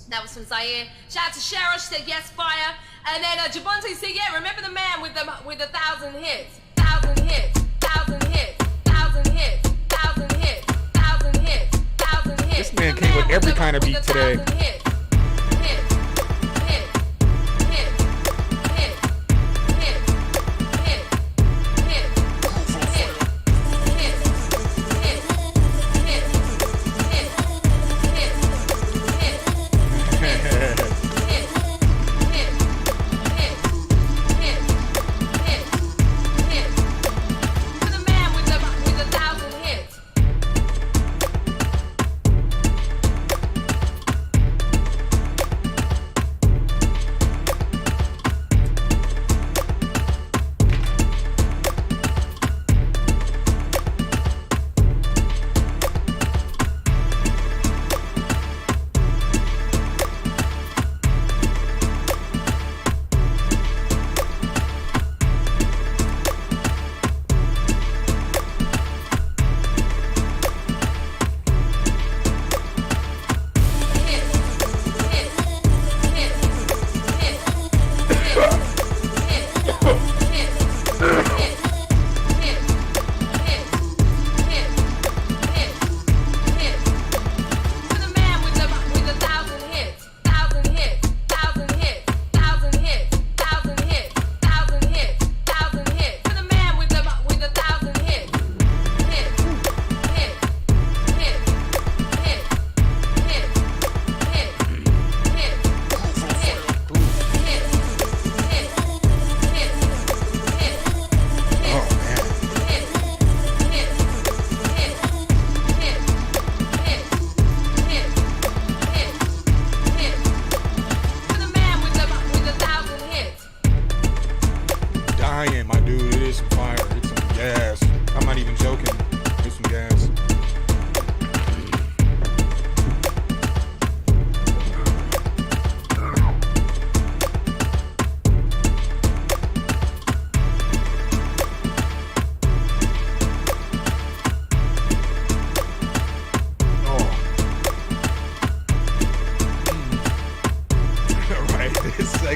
That was from Zaire. Shout out to Cheryl, she said yes, fire. And then Javante said, yeah, remember the man with the 1,000 hits. 1,000 hits, 1,000 hits, 1,000 hits, 1,000 hits, 1,000 hits, 1,000 hits. This man came with every kind of beat today.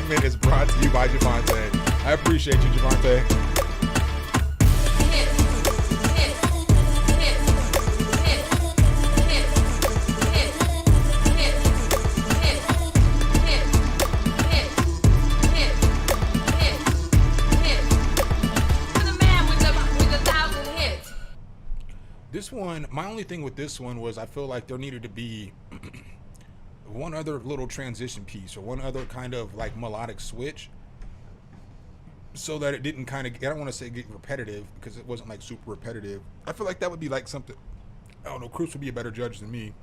segment is brought to you by Javante. I appreciate you, Javante. This one, my only thing with this one was I feel like there needed to be one other little transition piece or one other kind of like melodic switch so that it didn't kind of, I don't want to say get repetitive because it wasn't like super repetitive. I feel like that would be like something, I don't know, Cruz would be a better judge than me,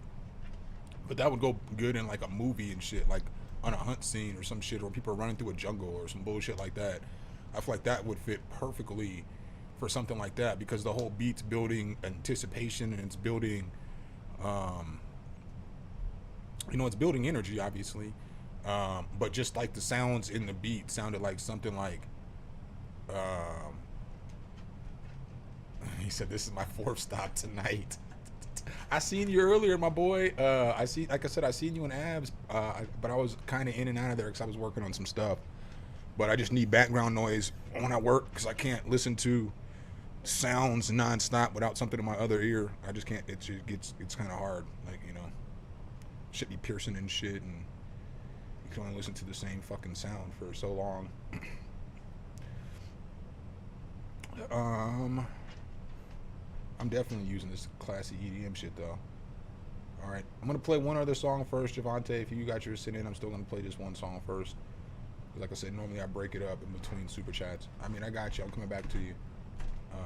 but that would go good in like a movie and shit, like on a hunt scene or some shit, or people are running through a jungle or some bullshit like that. I feel like that would fit perfectly for something like that because the whole beat's building anticipation and it's building you know, it's building energy obviously, but just like the sounds in the beat sounded like something like He said, "This is my 4th stop tonight." I seen you earlier, my boy. Like I said, I seen you in Abs, but I was kind of in and out of there because I was working on some stuff. But I just need background noise when I work because I can't listen to sounds nonstop without something in my other ear. I just can't. It's kind of hard. Like, you know, shit be piercing and shit, and you can only listen to the same fucking sound for so long. I'm definitely using this classy EDM shit though. All right, I'm gonna play one other song first, Javante. If you got yours sitting in, I'm still gonna play just one song first. Like I said, normally I break it up in between super chats. I mean, I got you. I'm coming back to you. Let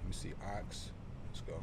me see, Ox. Let's go.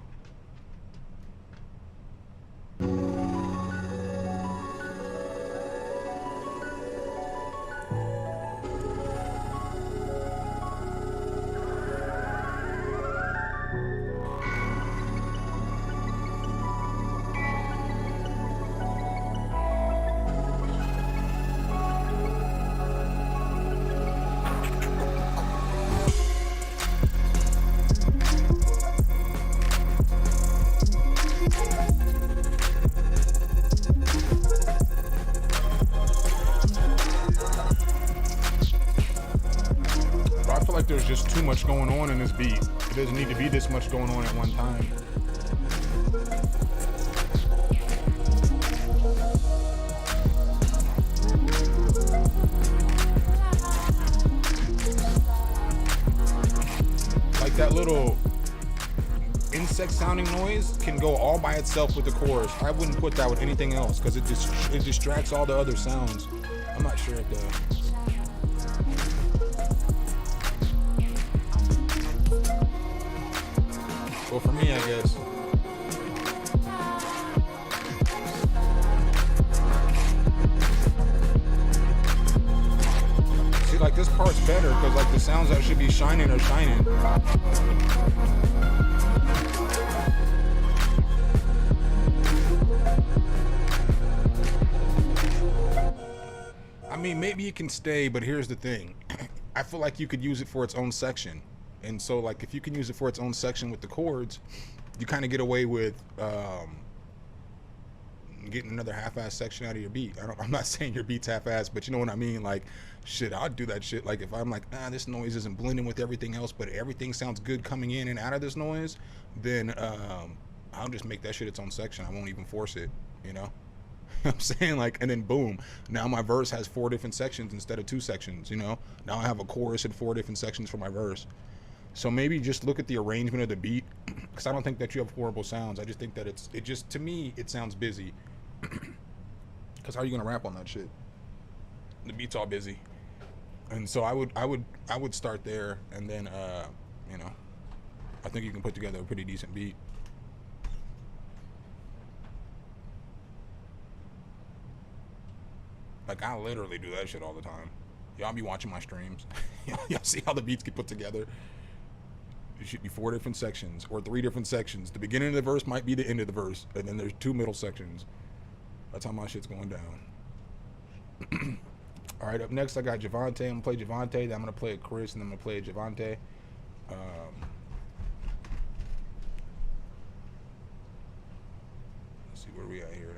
There's just too much going on in this beat. It doesn't need to be this much going on at one time. Like that little insect sounding noise can go all by itself with the chorus. I wouldn't put that with anything else because it distracts all the other sounds. I'm not sure it does. Well, for me, I guess. See, like this part's better because like the sounds that should be shining are shining. I mean, maybe it can stay, but here's the thing. I feel like you could use it for its own section. And so, like, if you can use it for its own section with the chords, you kind of get away with getting another half-ass section out of your beat. I'm not saying your beat's half-ass, but you know what I mean? Like, shit, I'll do that shit. Like, if I'm like, this noise isn't blending with everything else, but everything sounds good coming in and out of this noise, then I'll just make that shit its own section. I won't even force it, you know? I'm saying, like, and then boom, now my verse has 4 different sections instead of 2 sections, you know? Now I have a chorus and 4 different sections for my verse. So maybe just look at the arrangement of the beat, because I don't think that you have horrible sounds. I just think that to me, it sounds busy. Because how are you gonna rap on that shit? The beat's all busy, and so I would start there, and then you know, I think you can put together a pretty decent beat. Like, I literally do that shit all the time. Y'all be watching my streams. Y'all see how the beats get put together. It should be 4 different sections or 3 different sections. The beginning of the verse might be the end of the verse, and then there's 2 middle sections. That's how my shit's going down. All right, up next I got Javante. I'm gonna play Javante. Then I'm gonna play a Chris, and then I'm gonna play a Javante. Let's see where we at here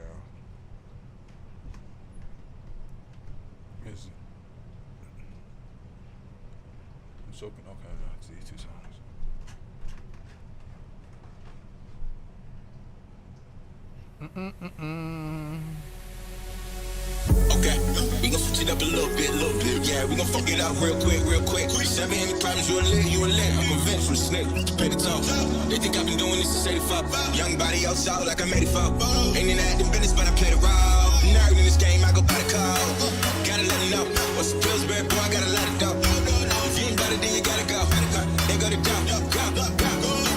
now. Is so okay? No, it's these 2 songs. Okay, we gon' switch it up a little bit. Yeah, we gon' fuck it up real quick. 7 any problems, you a lit. I'm a vengeful snake, pay the toll. They think I've been doing this since 85. Young body outside like I'm 84. Ain't in acting business, but I play the role. Nerd in this game, I go by the code. Gotta let it know. What's the Pillsbury, boy, I gotta let it go. If you ain't got it, then you gotta go. They go to go.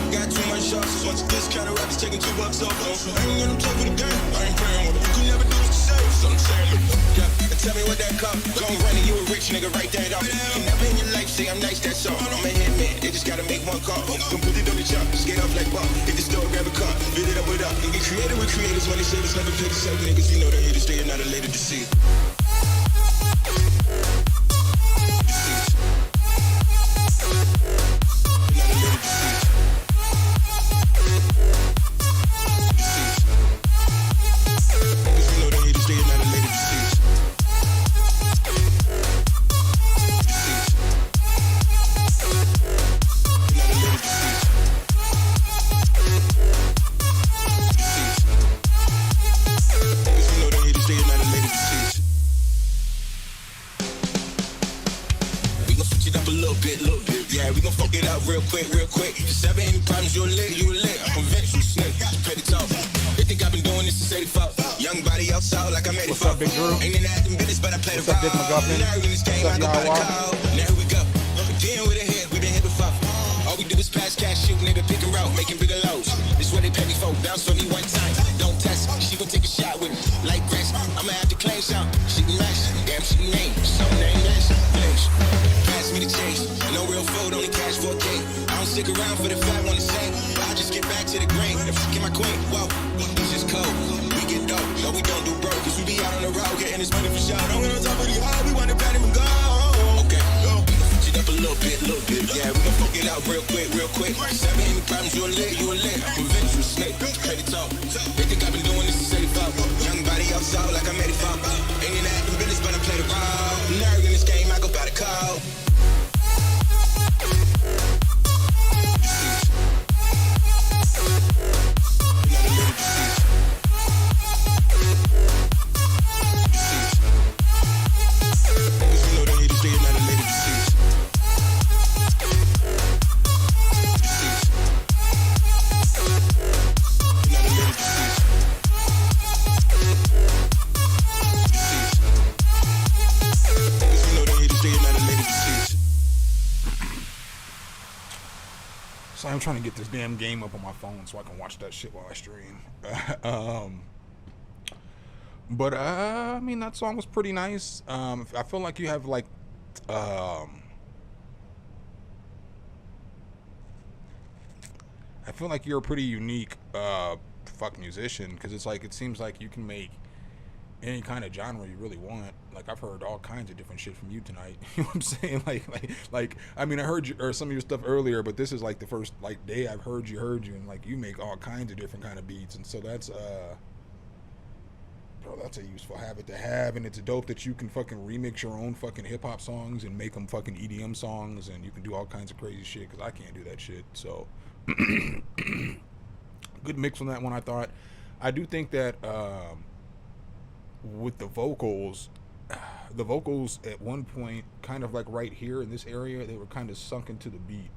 Got too much shots, once you discount rappers taking $2 off. I ain't gonna play with the game, I ain't playing with it. You can never do this to save, so I'm saying, yeah. Tell me what that come. Gon' run it, you a rich nigga, write that off. You never in your life say I'm nice, that's all. I'm a hitman, they just gotta make one call. Gon' put it on the chop, skate off like ball. Hit the store, grab a car, fill it up with up. And get creative with creators when they say it's never play the same niggas. You know they're here to stay and not later to see. up a little bit. Yeah, we gon' fuck it up real quick. Just have any problems, you a lit. I'm convinced you snake, just pay the talk. They think I've been doing this since 84. Young body outside like I'm 84. What's up, Big Drew? Ain't in acting business, but I play the role. What's up, Dick McGuffin? What's up, y'all? Now here we go. Dealing with a head, we been here before. All we do is pass cash, shoot, nigga, pick and roll, making bigger loads. This what they pay me for, bounce for me one time. Don't test, she gon' take a shot with me. Like Grace, I'ma have to claim some. She can match, damn, she can name. Some name that's flash. Pass me the change, no real food, only cash for a cake. I don't stick around for the fat one to say. I just get back to the grain. If she get my queen, whoa, it's just cold. We get dope, no, we don't do broke, cause we be out on the road, getting this money for sure. Don't get on top of the hall, we want to pat him and go. Okay, go. Up a little bit, yeah, we gon' fuck it out real quick. 7 any problems, you a lit. I'm convinced you a snake, credit talk. They think I've been doing this since 85. Young body outside like I'm 85. Ain't in acting business, but I play the role. Nerd in this game, I go by the code. So I'm trying to get this damn game up on my phone so I can watch that shit while I stream. But I mean, that song was pretty nice. I feel like you have like I feel like you're a pretty unique musician, because it's like, it seems like you can make any kind of genre you really want. Like, I've heard all kinds of different shit from you tonight. You know what I'm saying? Like I mean, I heard you or some of your stuff earlier, but this is like the first like day I've heard you, and like you make all kinds of different kind of beats, and so that's bro, that's a useful habit to have, and it's dope that you can fucking remix your own fucking hip hop songs and make them fucking EDM songs, and you can do all kinds of crazy shit, because I can't do that shit. So good mix on that one, I thought. I do think that with the vocals at one point, kind of like right here in this area, they were kind of sunk into the beat.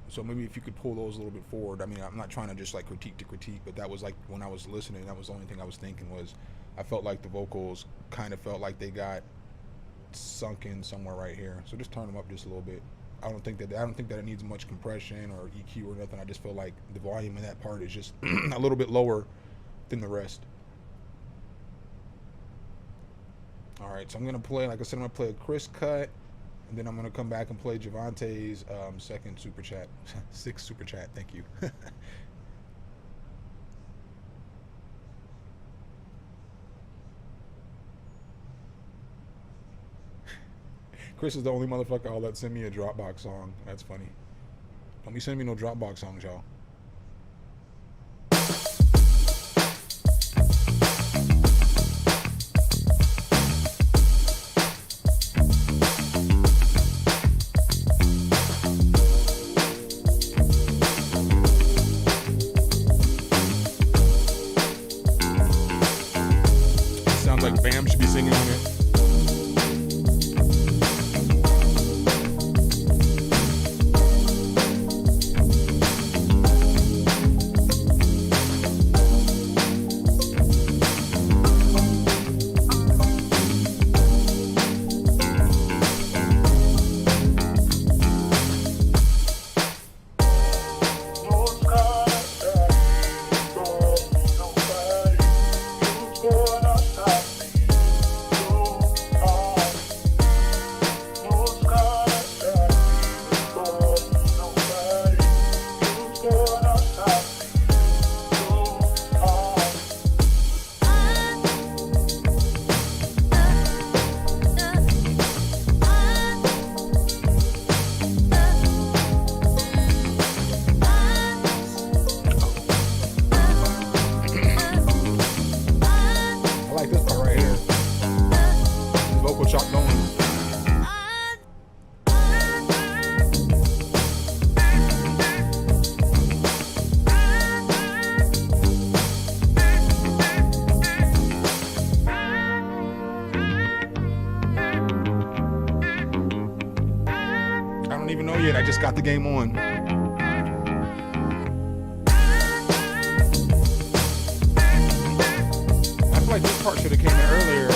So maybe if you could pull those a little bit forward. I mean, I'm not trying to just like critique, but that was like, when I was listening, that was the only thing I was thinking was, I felt like the vocals kind of felt like they got sunk in somewhere right here. So just turn them up just a little bit. I don't think that it needs much compression or EQ or nothing. I just feel like the volume in that part is just a little bit lower than the rest. All right, so I'm gonna play, like I said, I'm gonna play a Chris cut, and then I'm gonna come back and play Javante's second super chat, sixth super chat. Thank you. Chris is the only motherfucker I'll let send me a Dropbox song. That's funny. Don't be sending me no Dropbox songs, y'all. Sounds like Bam should be singing on it. don't even know yet. I just got the game on. I feel like this part should have came in earlier.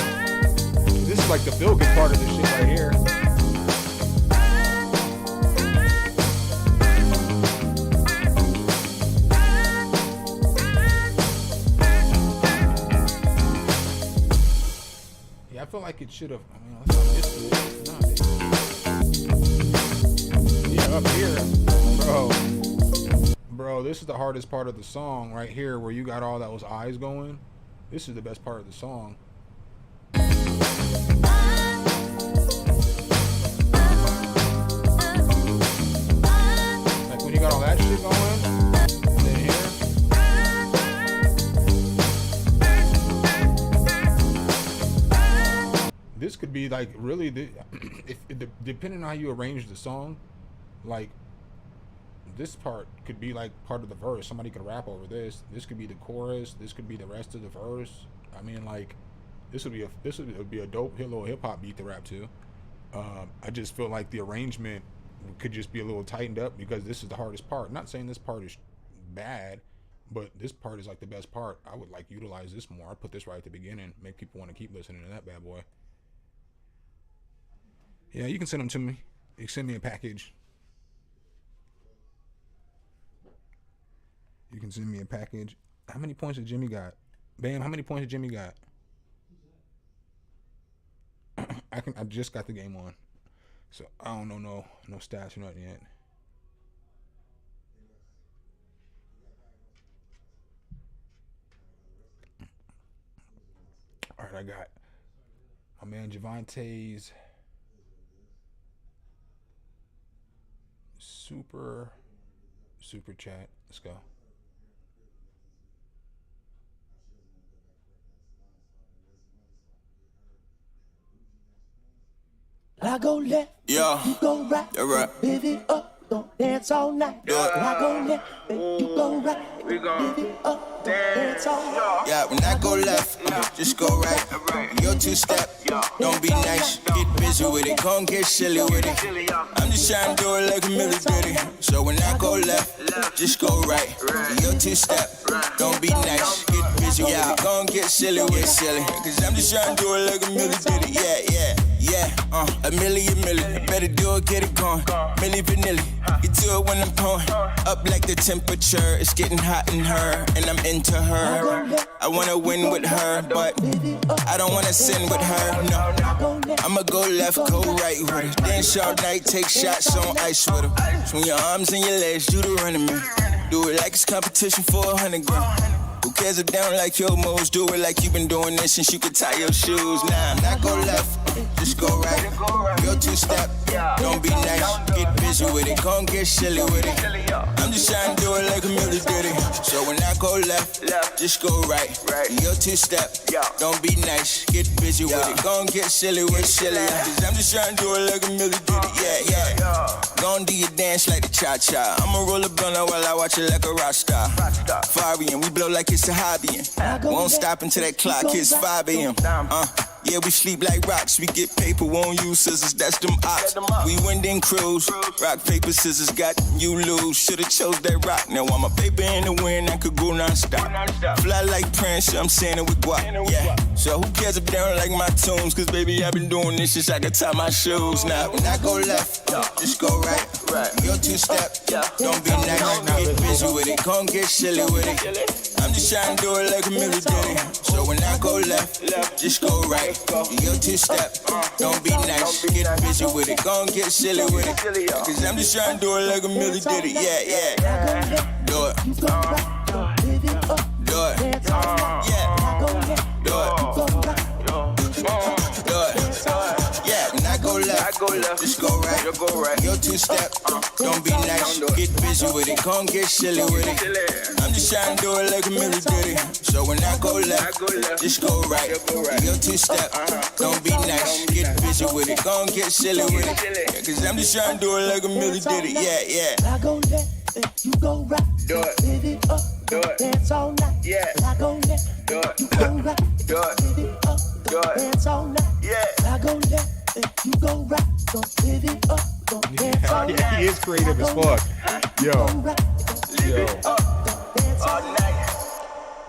This is like the feel-good part of this shit right here. Yeah, I feel like it should have. I mean, that's not this good. Yeah, up here, bro, this is the hardest part of the song right here, where you got all those eyes going. This is the best part of the song. Like when you got all that shit going, and then here. This could be like really, depending on how you arrange the song, like this part could be like part of the verse. Somebody could rap over this. This could be the chorus. This could be the rest of the verse. I mean, like this would be a dope little hip hop beat to rap to. I just feel like the arrangement could just be a little tightened up because this is the hardest part. Not saying this part is bad, but this part is like the best part. I would like utilize this more. I put this right at the beginning, make people want to keep listening to that bad boy. Yeah, you can send them to me. You can send me a package. You can send me a package. How many points did Jimmy got? Bam, how many points did Jimmy got? I just got the game on. So I don't know no stats or nothing yet. Alright, I got my man Javante's super chat. Let's go. I go left, yeah. You go right, right. Baby up, don't dance all night. Yeah. I go left, you go right, we gon' baby up, don't dance all night. Yeah, when I go left, just go right. Your two-step, don't be nice. Get busy with it, gon' get silly with it. I'm just trying to do it like a military. So when I go left, just go right. Your two-step, don't be nice. Get busy with it, gon' get silly with it. Cause I'm just trying to do it like a military. Yeah, a million. Better do it, get it going. Milli vanilli, get to it when I'm pouring. Up like the temperature, it's getting hot in her, and I'm into her. I wanna win with her, but I don't wanna sin with her, no. I'ma go left, go right with her. Dance all night, take shots on ice with her. Swing your arms and your legs, do the running man. Do it like it's competition for 100 grand. Who cares if they don't like your moves? Do it like you've been doing this since you could tie your shoes. Nah, not go left, just go right. Your two-step, don't be nice. Get busy with it, gon' get silly with it. I'm just trying to do it like a military. So when I go left, just go right. Your two-step, don't be nice. Get busy with it, gon' get silly with it. Cause I'm just trying to do it like a military. Yeah. Gon' do your dance like the cha-cha. I'ma roll a blunt while I watch it like a rock star. Fiery and we blow like it's a hobby. Won't stop until that clock hits 5 a.m. Yeah, we sleep like rocks. We get paper, won't use scissors, that's them ops. We win then cruise. Rock, paper, scissors, got you lose. Should've chose that rock. Now I'm a paper in the wind, I could go non-stop. Fly like Prince, I'm saying it with guap. Yeah, so who cares if they don't like my tunes? Cause baby, I've been doing this since I could tie my shoes. Now, when I go left, just go right. Your two-step, don't be nice. Get busy with it, gon' get silly with it. I'm just trying to do it like a military. So when I go left, just go right. Your two-step, don't be nice. Get busy with it, gon' get silly with it. Cause I'm just trying to do it like a military. Yeah. Do it. Do it. Yeah. Do it. Yeah, when I go left, just go right. Your two-step, don't be nice. Get busy with it, gon' get silly with it. I'm just trying to do it like a military. So when I go left, just go right. Your two-step, don't be nice. Get busy with it, gon' get silly with it. Cause I'm just trying to do it like a military. Yeah. I go left, you go right. Do it. Live it up, Do it. dance all night. Yeah. I go left, Do it. you go right. Do it. Live it up, Do it. dance all night. Yeah. I go left, you go right. Live it up, Yeah, he is creative as fuck. Yo.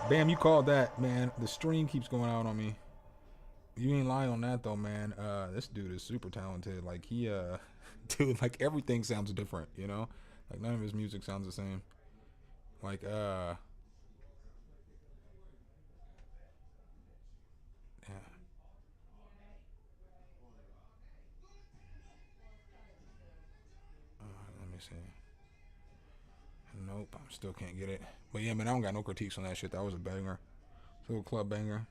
Bam, you called that, man. The stream keeps going out on me. You ain't lying on that though, man. This dude is super talented. Like he dude, like everything sounds different, you know? Like none of his music sounds the same. Like yeah. Let me see. Nope, I still can't get it. But yeah, man, I don't got no critiques on that shit. That was a banger. It's a little club banger.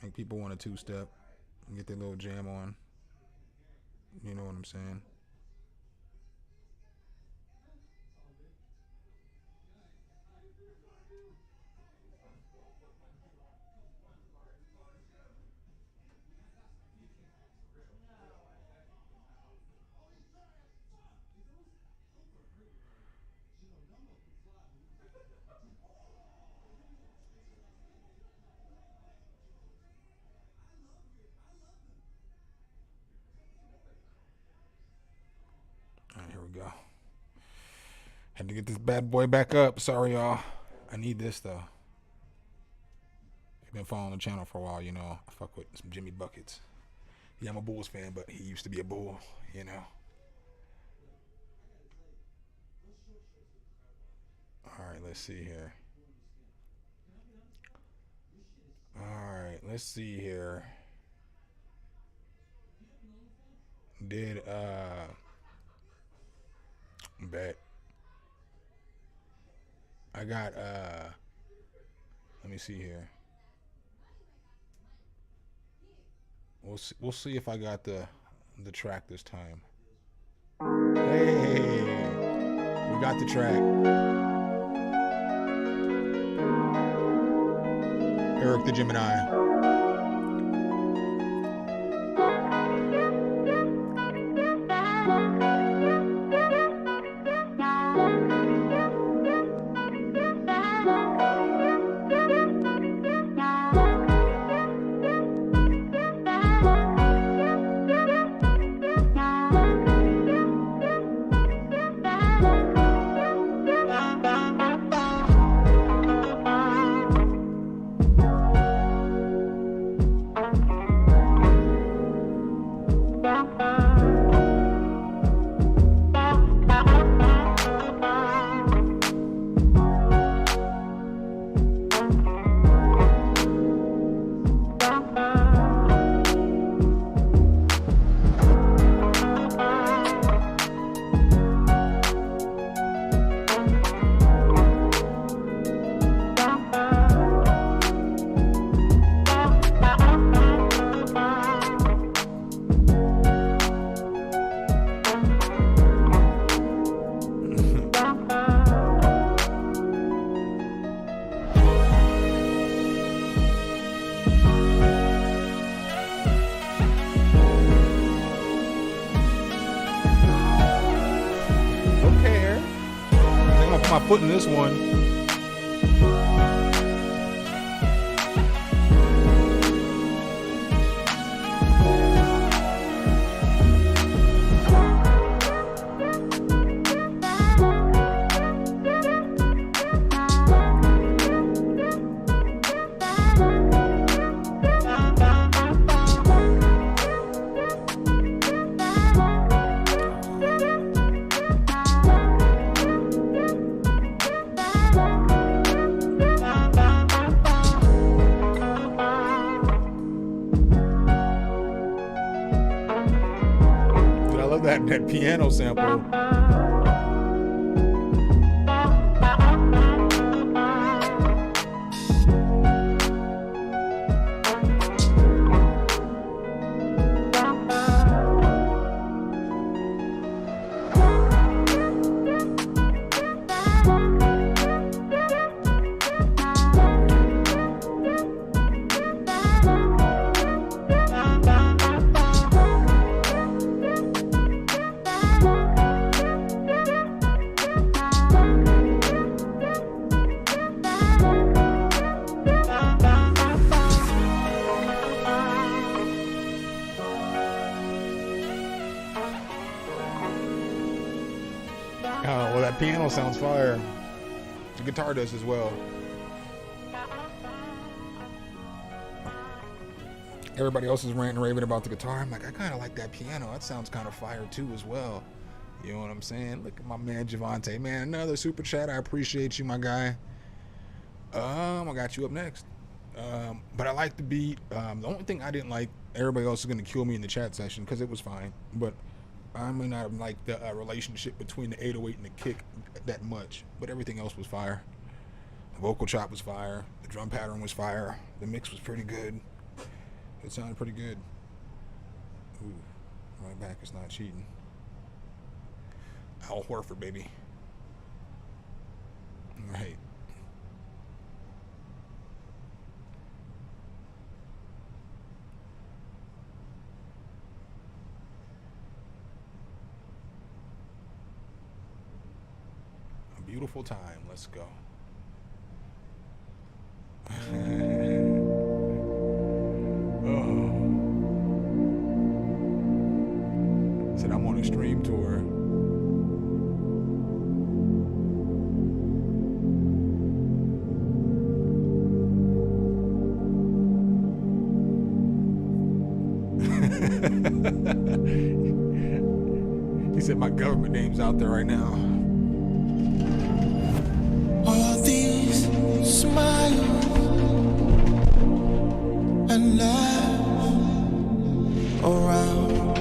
Make people want a two-step and get their little jam on. You know what I'm saying? Here we go. Had to get this bad boy back up. Sorry, y'all. I need this, though. If you've been following the channel for a while, you know I fuck with some Jimmy Buckets. Yeah, I'm a Bulls fan, but he used to be a Bull, you know. All right, let's see here. Let's see here. Did bet. I got let me see here. We'll see if I got the track this time. Hey, we got the track. Eric the Gemini. My foot in this one. That piano sample. Well, that piano sounds fire. The guitar does as well. Everybody else is ranting and raving about the guitar. I'm like, I kind of like that piano. That sounds kind of fire too as well. You know what I'm saying? Look at my man Javante. Man, another super chat. I appreciate you, my guy. I got you up next. But I like the beat. The only thing I didn't like, everybody else is going to kill me in the chat session because it was fine. But I may not have liked the relationship between the 808 and the kick that much. But everything else was fire. The vocal chop was fire. The drum pattern was fire. The mix was pretty good. It sounded pretty good. Ooh, right back is not cheating. Al Horford, baby. All right. A beautiful time. Let's go. Said I'm on a stream tour. He said my government name's out there right now. All these smiles and laughs around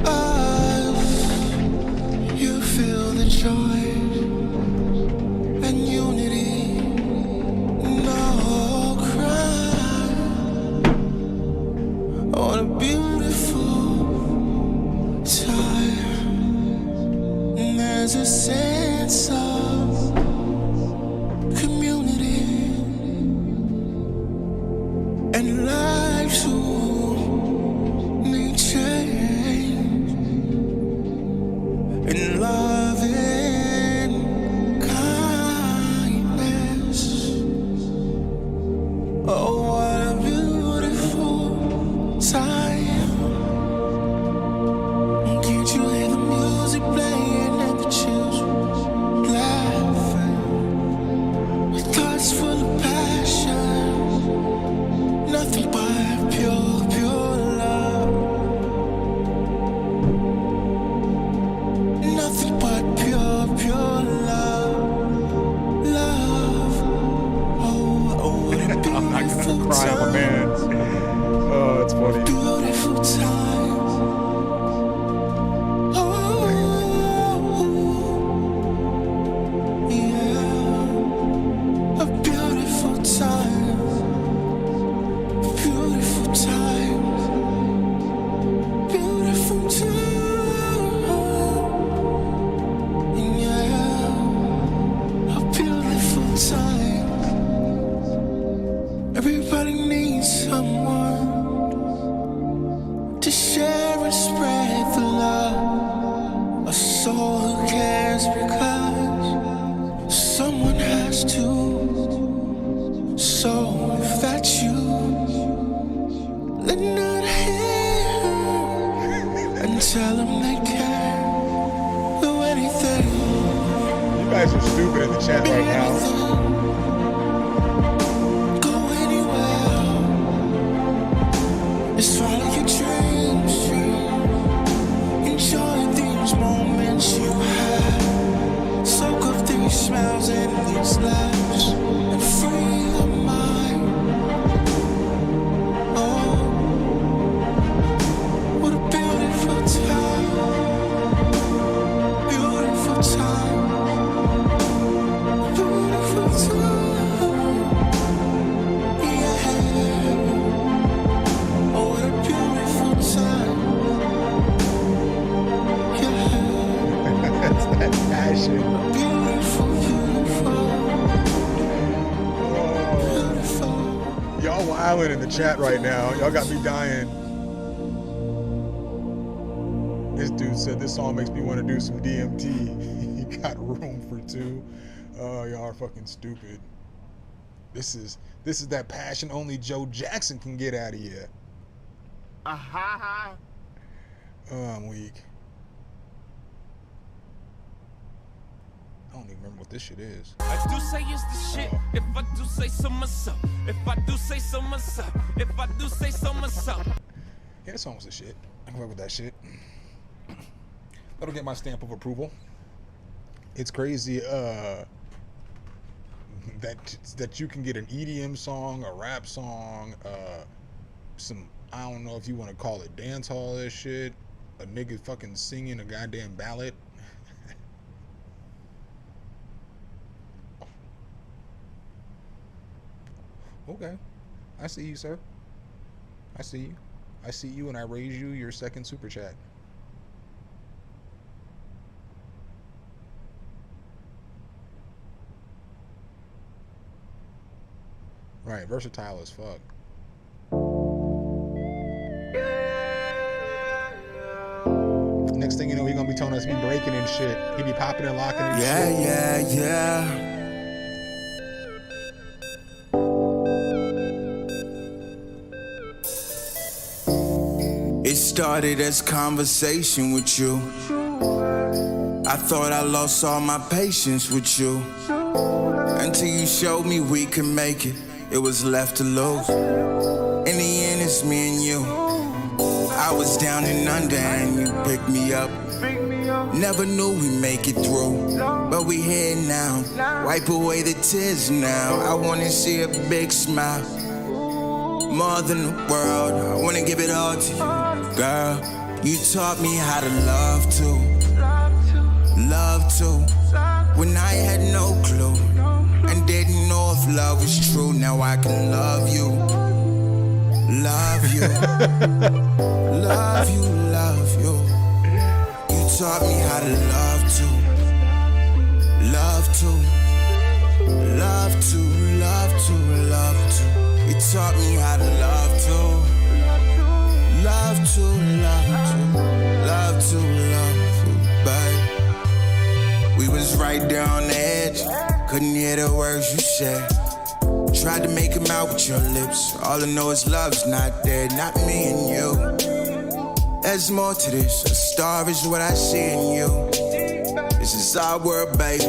us, you feel the joy and unity, no crime. What a beautiful time. There's a sense of community and lives who need change and love and kindness. Oh, what a beautiful time. Can't you hear the music playing and the children laughing? Thoughts full of passion, nothing but pure, pure love. Nothing but pure, pure love. Love. Oh, what a beautiful I'm not gonna cry, my man. Oh, it's funny. beautiful time. Oh, yeah. A beautiful time. Beautiful time. Beautiful time. Yeah. A beautiful time. Everybody needs someone to share and spread the love. A soul who cares because someone has to. So if that's you, let not hear and tell them they can't do anything. You guys are stupid in the chat right now. Go anywhere. Just follow your dreams. Enjoy these moments you have. Soak up these smells and these laughs and free your mind. Oh, what a beautiful time. Beautiful time. Beautiful time. Yeah. Oh, what a beautiful time. Yeah. That's that passion. Beautiful, beautiful, beautiful. Y'all wilding in the chat right now. Y'all got me dying. This dude said this song makes me want to do some DMT. He got room for two. Oh, y'all are fucking stupid. This is that passion only Joe Jackson can get out of here. Oh, I'm weak. don't even remember what this shit is. I do say it's the shit. If I do say so myself. If I do say so myself. If I do say so myself. Yeah, that song was the shit. I can work with that shit. That'll get my stamp of approval. It's crazy that you can get an EDM song, a rap song, some, I don't know if you want to call it dance hall-ish shit, a nigga fucking singing a goddamn ballad. Okay, I see you, sir. I see you. I see you, and I raise you your second super chat. Right, versatile as fuck. Next thing you know, he gonna be telling us he be breaking and shit. He be popping and locking and shit. Yeah. It started as conversation with you. I thought I lost all my patience with you. Until you showed me we can make it. It was left to lose. In the end, it's me and you. I was down and under and you picked me up. Never knew we'd make it through, but we here now. Wipe away the tears now. I wanna see a big smile. More than the world, I wanna give it all to you. Girl, you taught me how to love too. Love too. When I had no clue and didn't know if love was true. Now I can love you. Love you. Love you, love you. You taught me how to love too. Love too. Love too, love too, love too. You taught me how to love too. Love too, love too. Love too, love too, babe. We was right there on the edge. Couldn't hear the words you said. Tried to make them out with your lips. All I know is love's not there, not me and you. There's more to this. A star is what I see in you. This is our world, baby.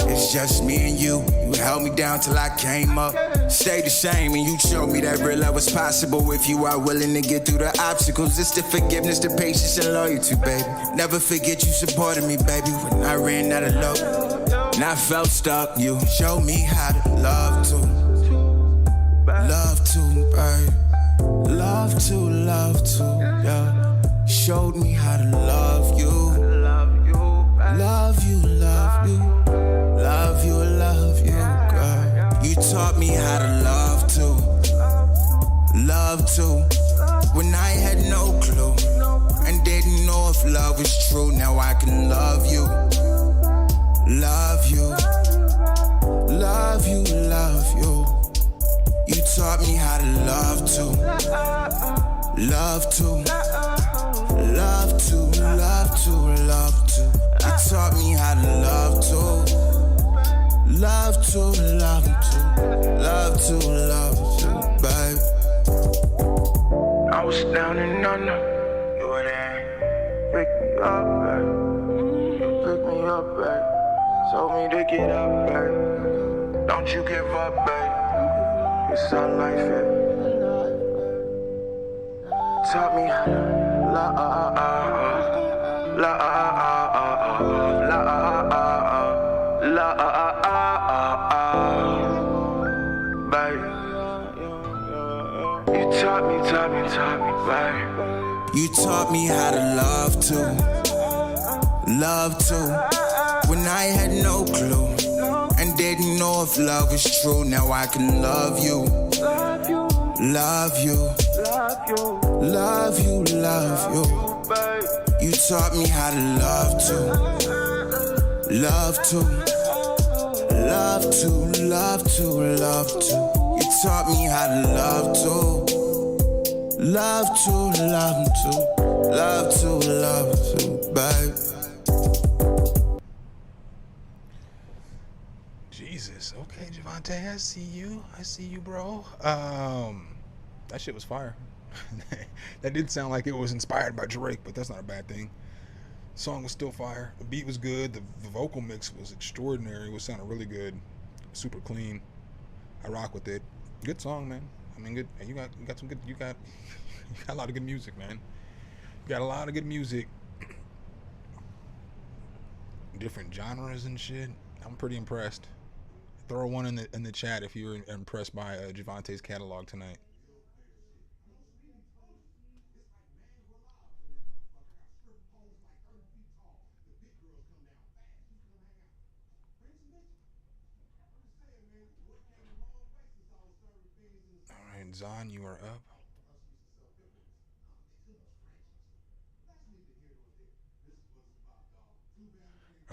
It's just me and you. You held me down till I came up. Stayed the same and you showed me that real love was possible if you are willing to get through the obstacles. It's the forgiveness, the patience, and loyalty, baby. Never forget you supported me, baby, when I ran out of love. And I felt stuck. You showed me how to love too. Love too, babe. Love too, yeah. Showed me how to love you. Love you, love you. Love you, love you, girl. You taught me how to love too. Love too. When I had no clue and didn't know if love was true. Now I can love you. Love you. Love you, love you. You taught me how to love too. Love too. Love too, love too, love too. You taught me how to love too. Love too, love too. Love too, love too, babe. I was down and under. You were there. Pick me up, babe. You pick me up, babe. Told me to get up, babe. Don't you give up, babe. It's our life, yeah. Taught me how to love, babe. You taught me, babe. You taught me how to love too. Love too. When I had no clue and didn't know if love was true. Now I can love you. Love you. Love you. Love you, love you. You taught me how to love too. Love too. Love too, love too, love too. You taught me how to love too. Love too, love too. Love too, love too, babe. Jesus. Okay, Javante, I see you. I see you, bro. That shit was fire. That did sound like it was inspired by Drake, but that's not a bad thing. Song was still fire. The beat was good. The vocal mix was extraordinary. It was sounding really good. Super clean. I rock with it. Good song, man. I mean, good. You got some good. You got you got a lot of good music, man. You got a lot of good music. Different genres and shit. I'm pretty impressed. Throw one in the chat if you were impressed by Javante's catalog tonight. All right, Zahn, you are up.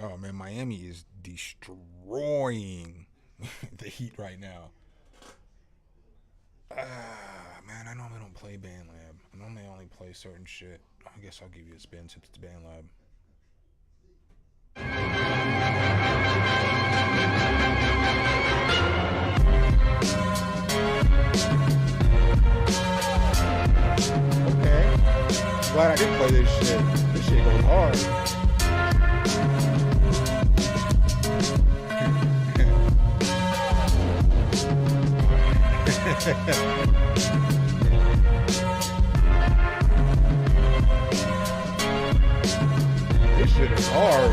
Oh man, Miami is destroying the Heat right now. Man, I normally don't play BandLab. I normally only play certain shit. I guess I'll give you a spin since it's BandLab. Okay. Glad I didn't play this shit. This shit goes hard. This shit is hard.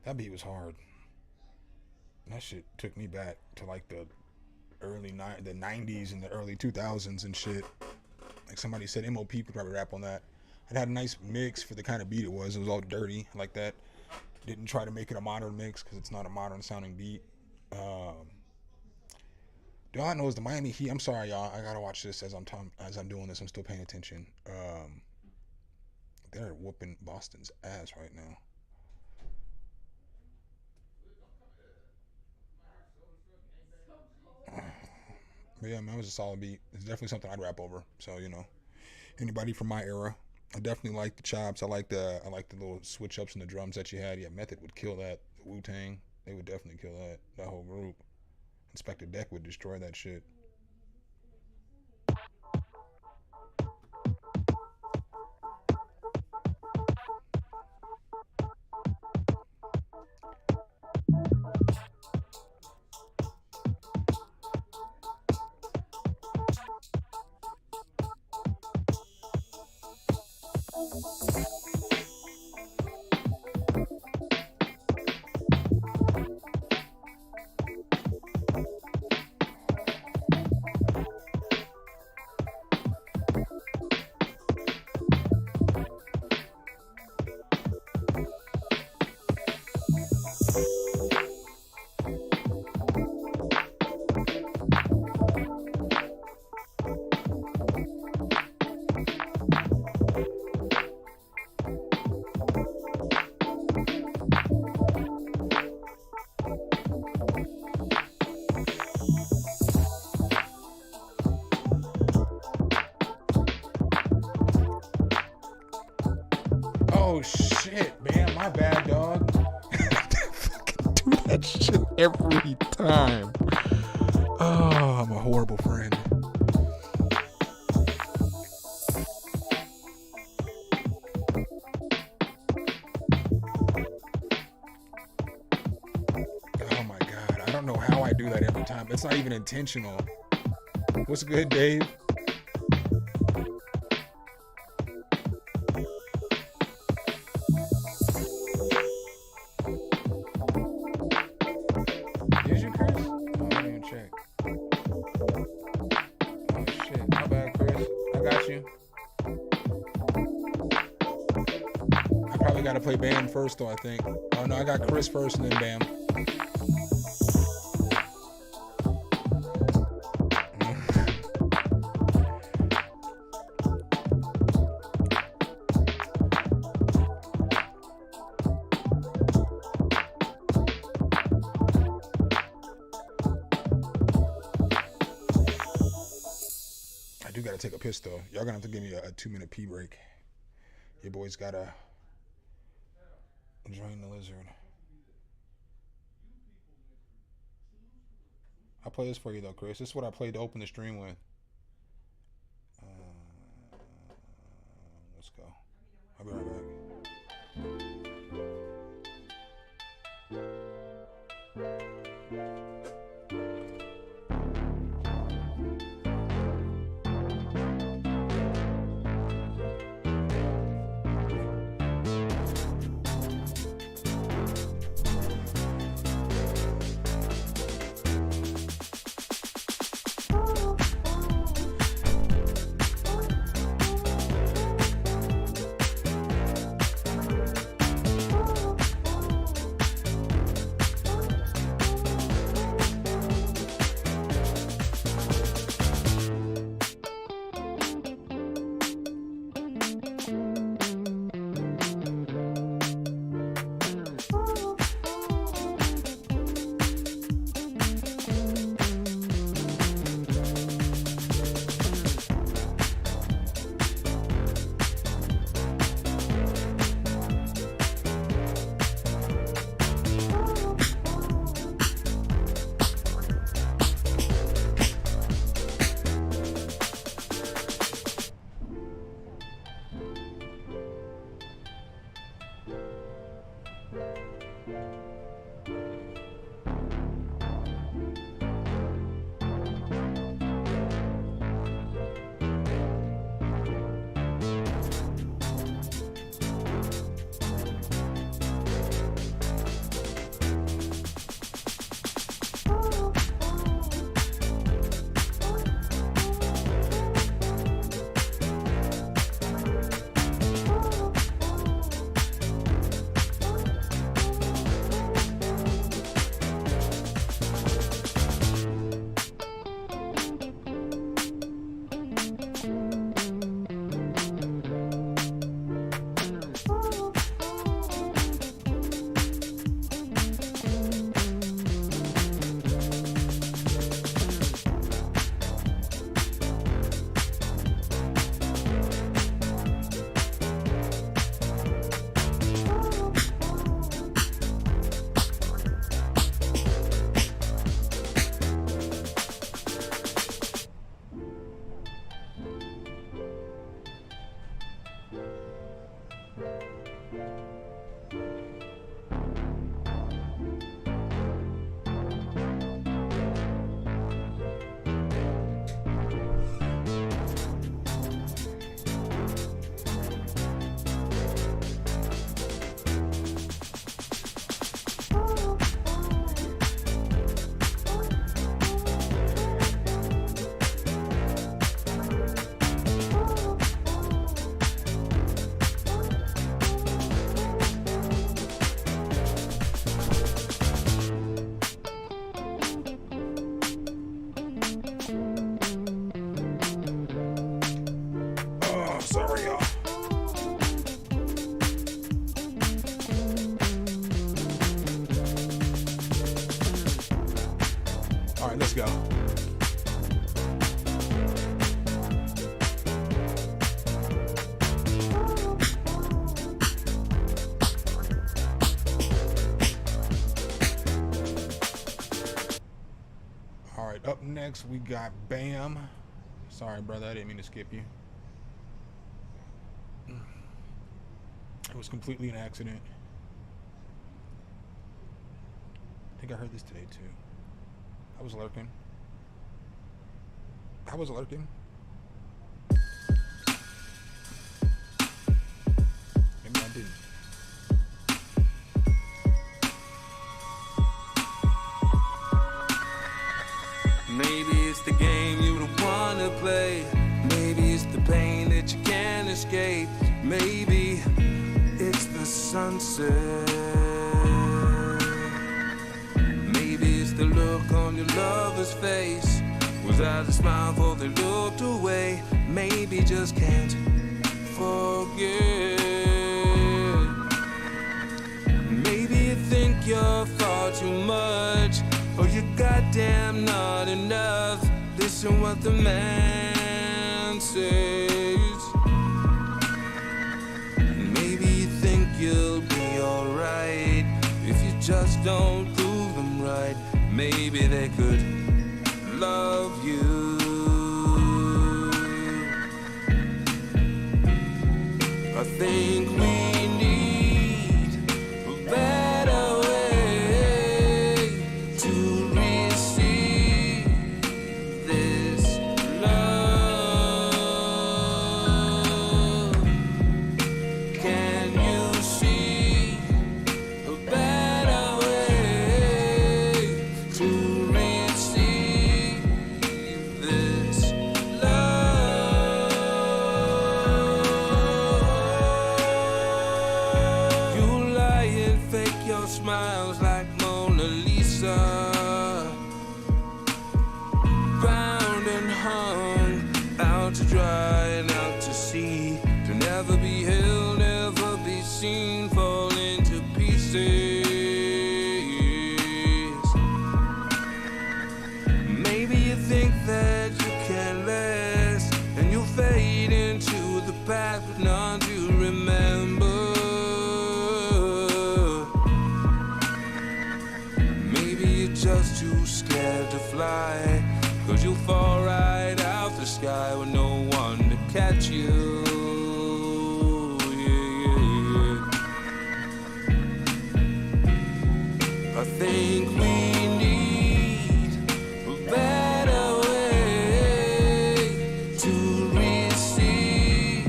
That beat was hard. That shit took me back to like the the 90s and the early 2000s and shit. Like somebody said, MOP could probably rap on that. It had a nice mix for the kind of beat it was. It was all dirty like that. Didn't try to make it a modern mix because it's not a modern sounding beat. Do I know is the Miami Heat? I'm sorry, y'all. I gotta watch this as I'm doing this. I'm still paying attention. They're whooping Boston's ass right now. But yeah, man, it was a solid beat. It's definitely something I'd rap over. So, you know, anybody from my era, I definitely like the chops. I like the little switch ups in the drums that you had. Yeah, Method would kill that. Wu Tang, they would definitely kill that. That whole group. Inspector Deck would destroy that shit. Oh shit, man, my bad, dog. Fucking do that shit every time. Oh, I'm a horrible friend. Oh my god, I don't know how I do that every time. It's not even intentional. What's good, Dave? Did you, Chris? Oh, I didn't even check. Oh shit, my bad, Chris. I got you. I probably gotta play Bam first though, I think. Oh no, I got Chris first and then Bam. I do gotta take a piss though. Y'all gonna have to give me a 2-minute pee break. Your boy's gotta join the lizard. I'll play this for you though, Chris. This is what I played to open the stream with. Let's go. I'll be right back. All right, let's go. All right, up next we got Bam. Sorry, brother, I didn't mean to skip you. It was completely an accident. I think I heard this today too. I was lurking. Maybe I didn't. Maybe it's the game you don't wanna play. Maybe it's the pain that you can't escape. Maybe it's the sunset. Maybe it's the look on your lover's face. Was that a smile before they looked away? Maybe just can't forget. Maybe you think you're far too much, or you goddamn not enough. Listen what the man says. Maybe you think you'll be alright if you just don't prove them right. Maybe they could love you. I think we need a better way to receive this love. Can you see a better way to receive this love? You lie and fake your smiles like Mona Lisa, bound and hung, out to dry and out to sea, to never be held, never be seen, fall into pieces. Maybe you think that you can last, and you'll fade into the past with none to remember. Maybe you're just too scared to fly, 'cause you'll fall right out the sky with no one to catch you. Yeah. I think we need a better way to receive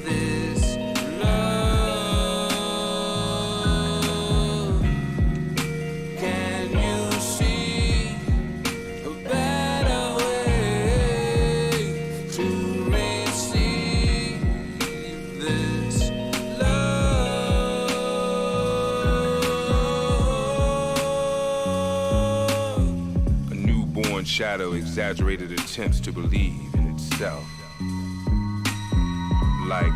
this love. Can you see a better way to receive this love? A newborn shadow exaggerated attempts to believe in itself. Like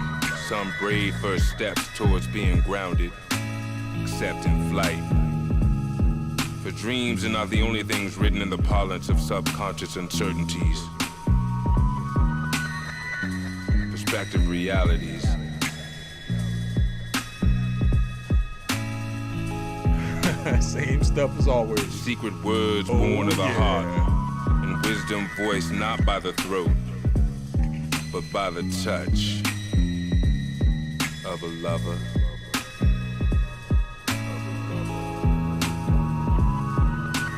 some brave first steps towards being grounded, except in flight. For dreams are not the only things written in the parlance of subconscious uncertainties. Perspective realities. Same stuff as always. Secret words born of the heart, and wisdom voiced not by the throat, but by the touch of a lover.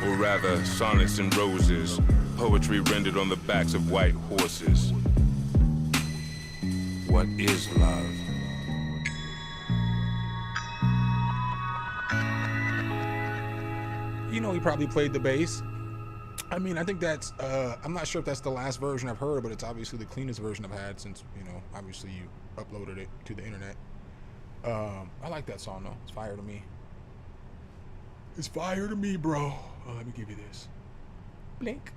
Or rather, sonnets and roses, poetry rendered on the backs of white horses. What is love? You know, he probably played the bass. I mean, I think that's, I'm not sure if that's the last version I've heard, but it's obviously the cleanest version I've had since, you know, obviously you uploaded it to the internet. I like that song though. It's fire to me. It's fire to me, bro. Oh, let me give you this. Blink.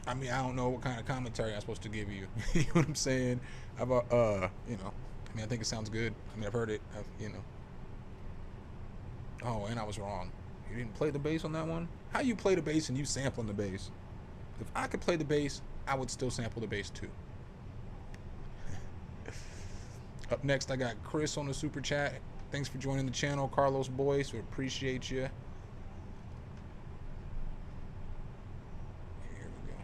I mean, I don't know what kind of commentary I'm supposed to give you. You know what I'm saying? About, you know, I mean, I think it sounds good. I mean, I've heard it, you know. Oh, and I was wrong. You didn't play the bass on that one? How you play the bass and you sampling the bass? If I could play the bass, I would still sample the bass too. Up next, I got Chris on the super chat. Thanks for joining the channel, Carlos Boyce. We appreciate you. Here we go.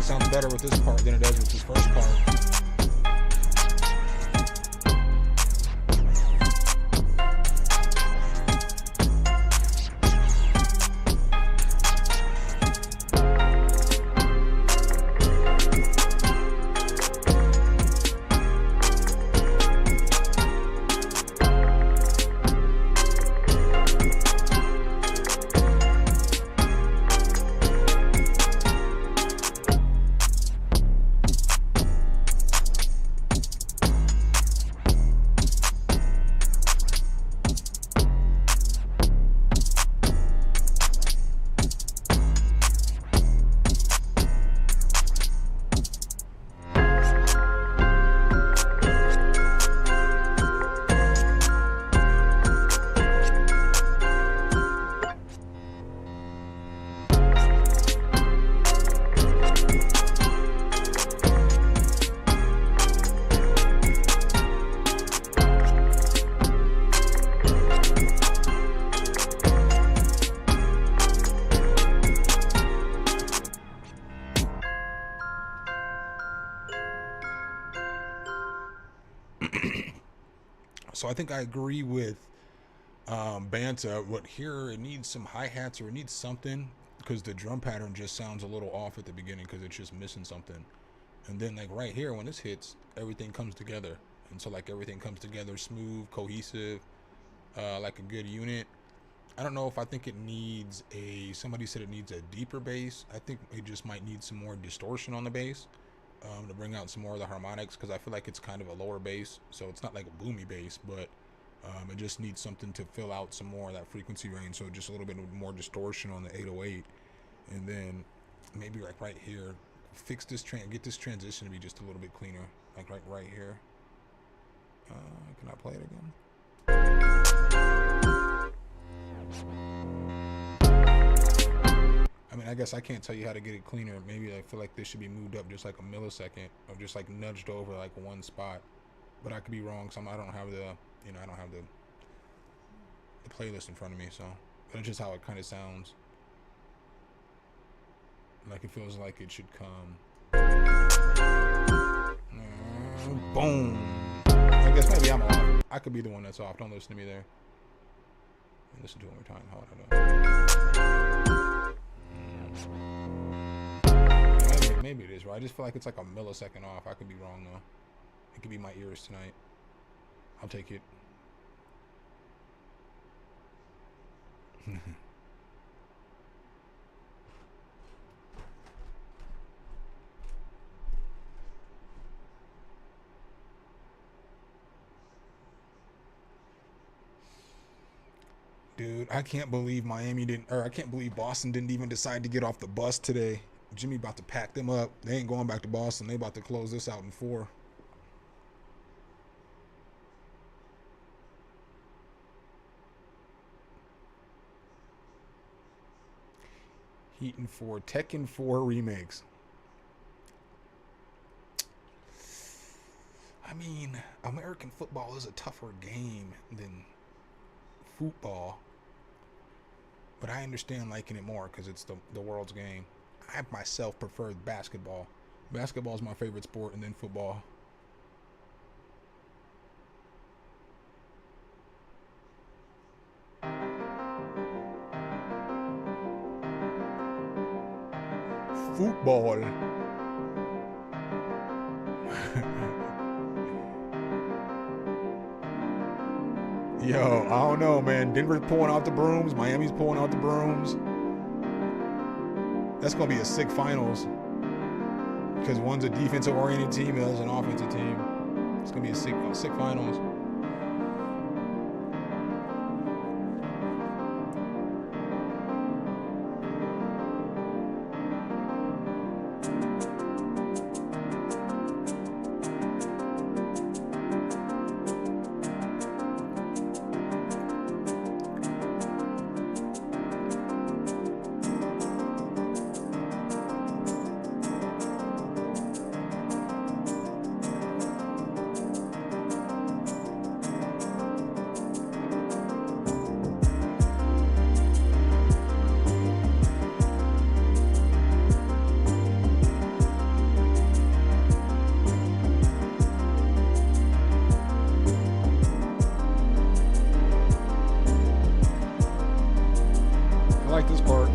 Sounds better with this part than it does with this first part. So I think I agree with Banta. What here, it needs some hi-hats or it needs something, because the drum pattern just sounds a little off at the beginning because it's just missing something. And then like right here, when this hits, everything comes together. And so like everything comes together smooth, cohesive, like a good unit. I don't know if I think it needs somebody said it needs a deeper bass. I think it just might need some more distortion on the bass to bring out some more of the harmonics, because I feel like it's kind of a lower bass, so it's not like a boomy bass, but it just needs something to fill out some more of that frequency range, so just a little bit more distortion on the 808. And then maybe like right here, fix this get this transition to be just a little bit cleaner, like right here. Can I play it again? I mean, I guess I can't tell you how to get it cleaner. Maybe I feel like this should be moved up just like a millisecond, or just like nudged over like one spot. But I could be wrong. I don't have the, I don't have the playlist in front of me. So that's just how it kind of sounds. Like it feels like it should come. Boom. I guess maybe I'm off. I could be the one that's off. Don't listen to me there. Listen to it one more time. How would I know? Maybe it is right. I just feel like it's like a millisecond off. I could be wrong though. It could be my ears tonight. I'll take it. Dude, I can't believe I can't believe Boston didn't even decide to get off the bus today. Jimmy about to pack them up. They ain't going back to Boston. They about to close this out in 4. Heaton 4, Tekken 4 remakes. I mean, American football is a tougher game than football, but I understand liking it more because it's the world's game. I myself prefer basketball. Basketball is my favorite sport, and then football. Football. Yo, I don't know, man. Denver's pulling out the brooms. Miami's pulling out the brooms. That's going to be a sick finals. Because one's a defensive-oriented team, the other's an offensive team. It's going to be a sick finals. I like this part.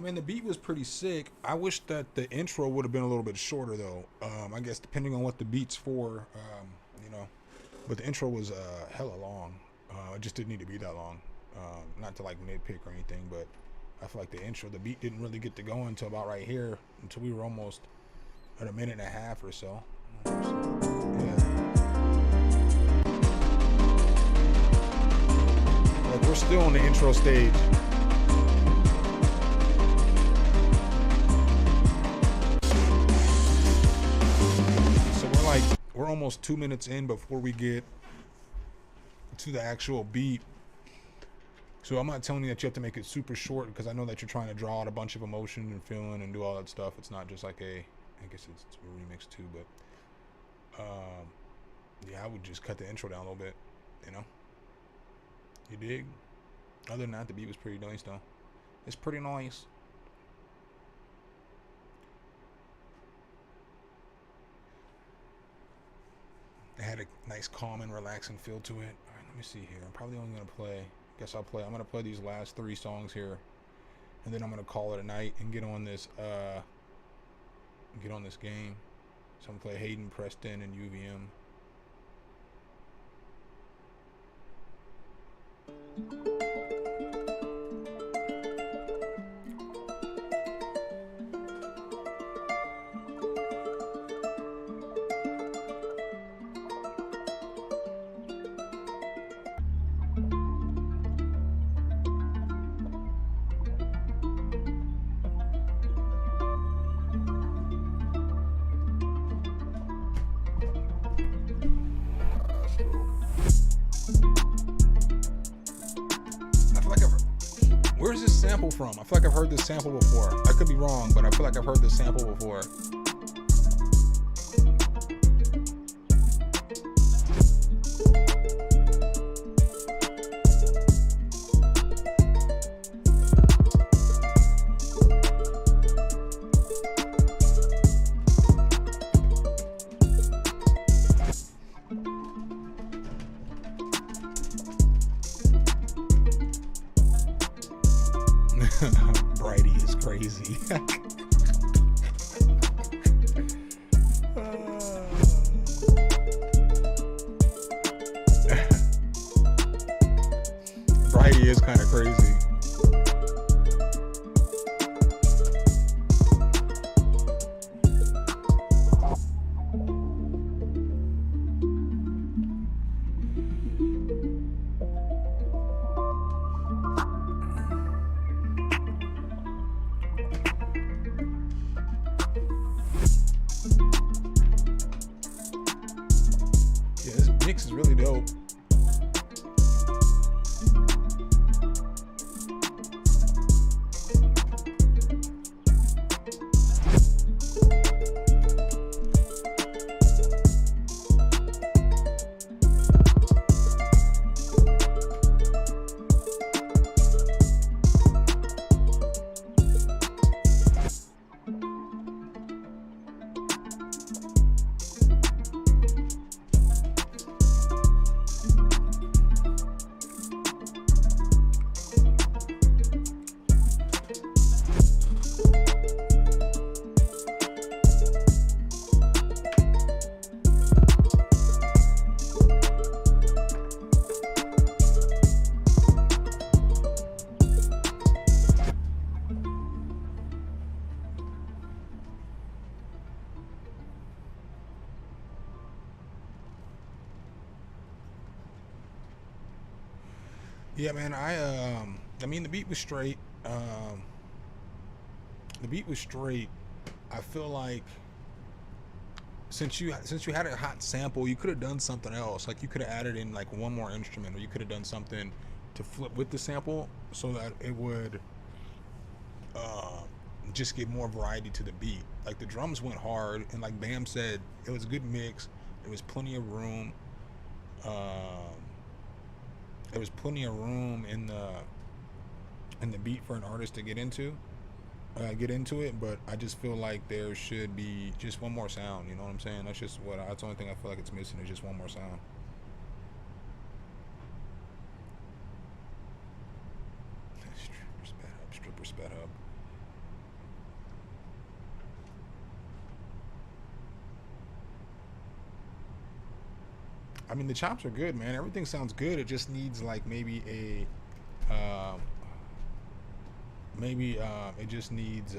Man, the beat was pretty sick. I wish that the intro would have been a little bit shorter, though. I guess depending on what the beat's for, you know. But the intro was hella long. It just didn't need to be that long. Not to like nitpick or anything, but I feel like the beat didn't really get to go until about right here, until we were almost at a minute and a half or so. Yeah. Like we're still on the intro stage. We're almost 2 minutes in before we get to the actual beat. So I'm not telling you that you have to make it super short, because I know that you're trying to draw out a bunch of emotion and feeling and do all that stuff. It's not just like I guess it's a remix too, but yeah, I would just cut the intro down a little bit, you know? You dig? Other than that, the beat was pretty nice though. It's pretty nice. It had a nice, calm and relaxing feel to it. All right, let me see here. I'm probably only gonna play. Guess I'll play. I'm gonna play these last 3 songs here, and then I'm gonna call it a night and get on this game. So I'm gonna play Hayden, Preston, and UVM. Where's this sample from? I feel like I've heard this sample before. I could be wrong, but I feel like I've heard this sample before. Brighty is crazy. Brighty is kind of crazy. Yeah, this mix is really dope. Yeah, man. I mean, the beat was straight. The beat was straight. I feel like since you had a hot sample, you could have done something else. Like you could have added in like one more instrument, or you could have done something to flip with the sample so that it would just give more variety to the beat. Like the drums went hard, and like Bam said, it was a good mix. There was plenty of room. There was plenty of room in the beat for an artist to get into it, but I just feel like there should be just one more sound. You know what I'm saying? That's the only thing I feel like it's missing is just one more sound. Stripper sped up. I mean, the chops are good, man. Everything sounds good. It just needs like maybe it just needs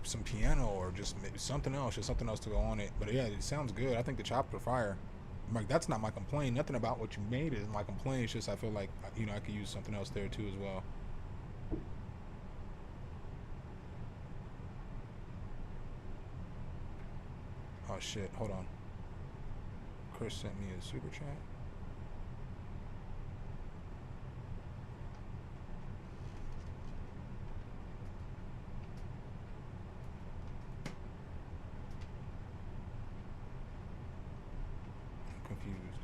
some piano or just maybe something else to go on it. But yeah, it sounds good. I think the chops are fire. Like that's not my complaint. Nothing about what you made is my complaint. It's just I feel like I could use something else there too as well. Oh shit, hold on. Chris sent me a super chat. I'm confused.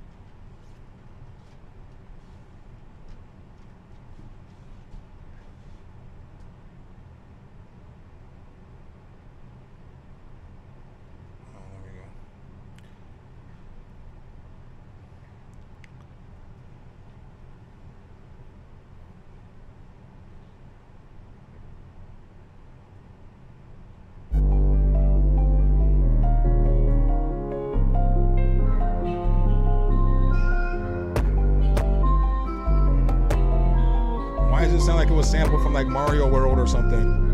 That just sounded like it was sampled from like Mario World or something.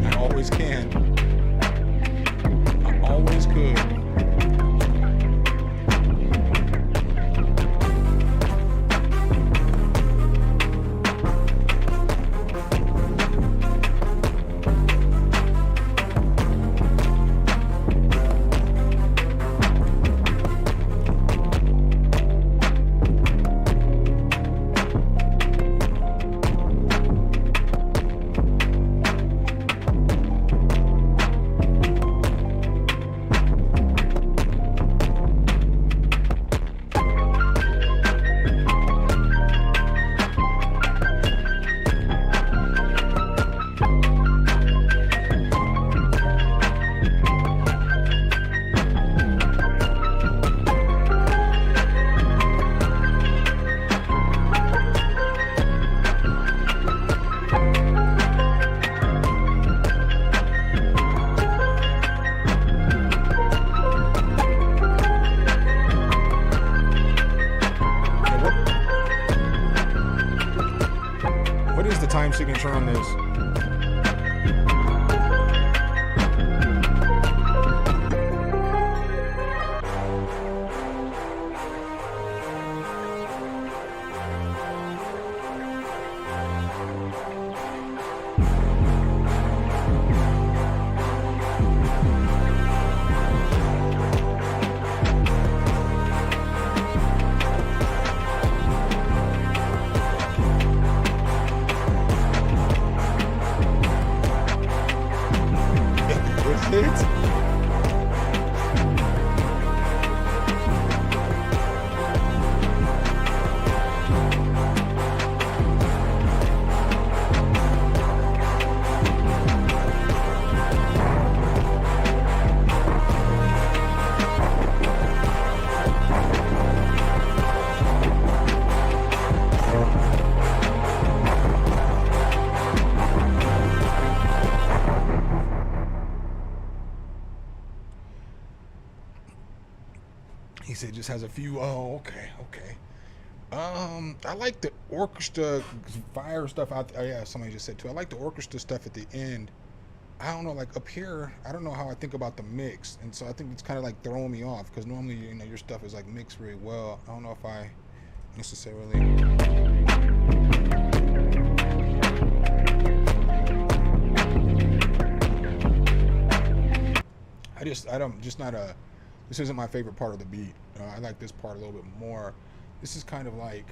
I always can. I always could. What is the time signature on this? He said just has a few. Oh, okay. I like the orchestra fire stuff out. Oh yeah, somebody just said too. I like the orchestra stuff at the end. I don't know, like up here, I don't know how I think about the mix, and so I think it's kind of like throwing me off because normally your stuff is like mixed very well. I don't know if I necessarily. This isn't my favorite part of the beat. I like this part a little bit more. This is kind of like,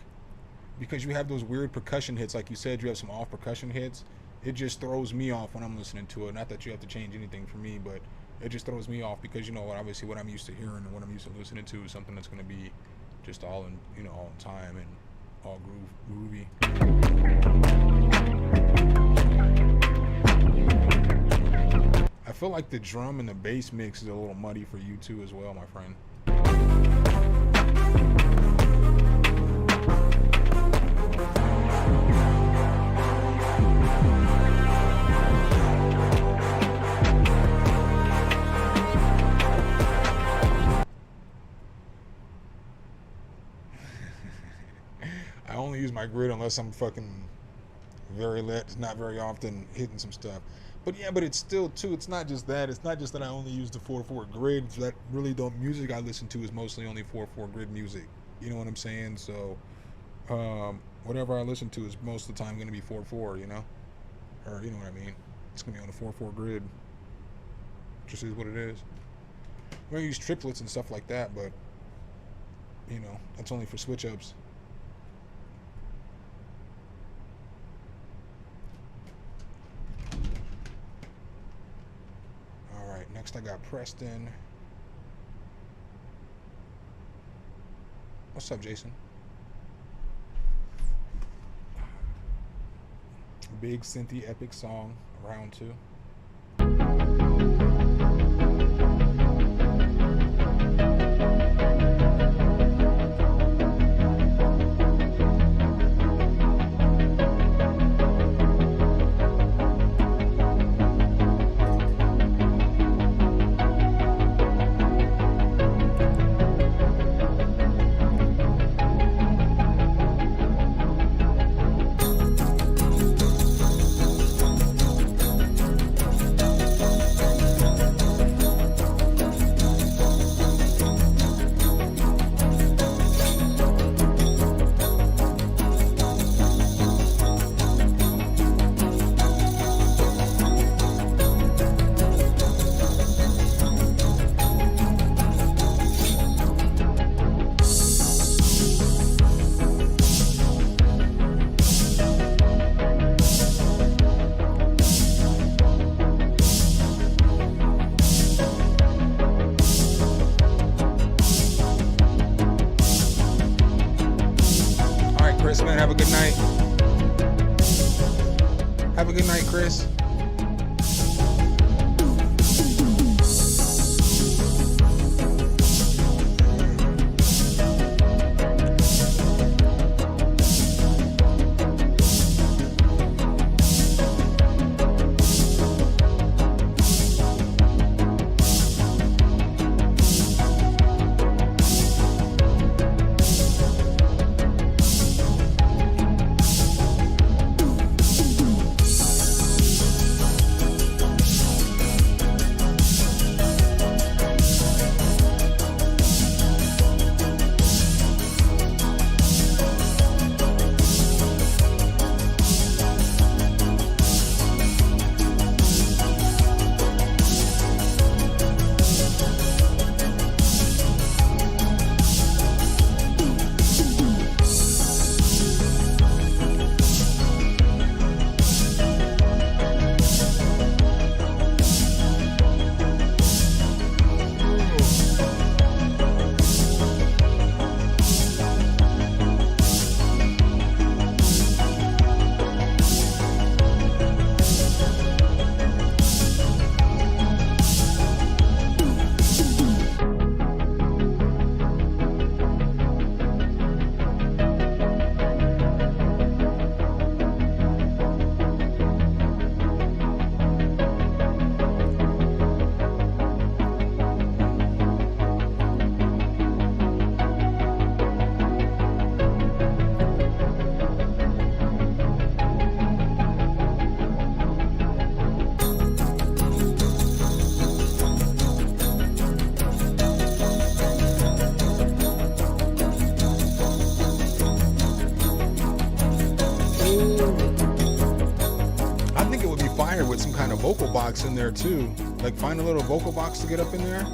because you have those weird percussion hits, like you said, you have some off percussion hits. It just throws me off when I'm listening to it. Not that you have to change anything for me, but it just throws me off because obviously what I'm used to hearing and what I'm used to listening to is something that's going to be just all in, all in time and all groovy. I feel like the drum and the bass mix is a little muddy for you too as well, my friend. I only use my grid unless I'm fucking very lit, not very often hitting some stuff. But yeah, but it's still too, it's not just that. It's not just that I only use the 4/4 grid. It's that really the music I listen to is mostly only 4/4 grid music. You know what I'm saying? So whatever I listen to is most of the time going to be 4/4, or you know what I mean? It's going to be on a 4/4 grid. Just is what it is. We're going to use triplets and stuff like that, but that's only for switch ups. Next I got Preston. What's up, Jason? Big Cynthia epic song, round 2. Chris. I think it would be fire with some kind of vocal box in there too. Like find a little vocal box to get up in there.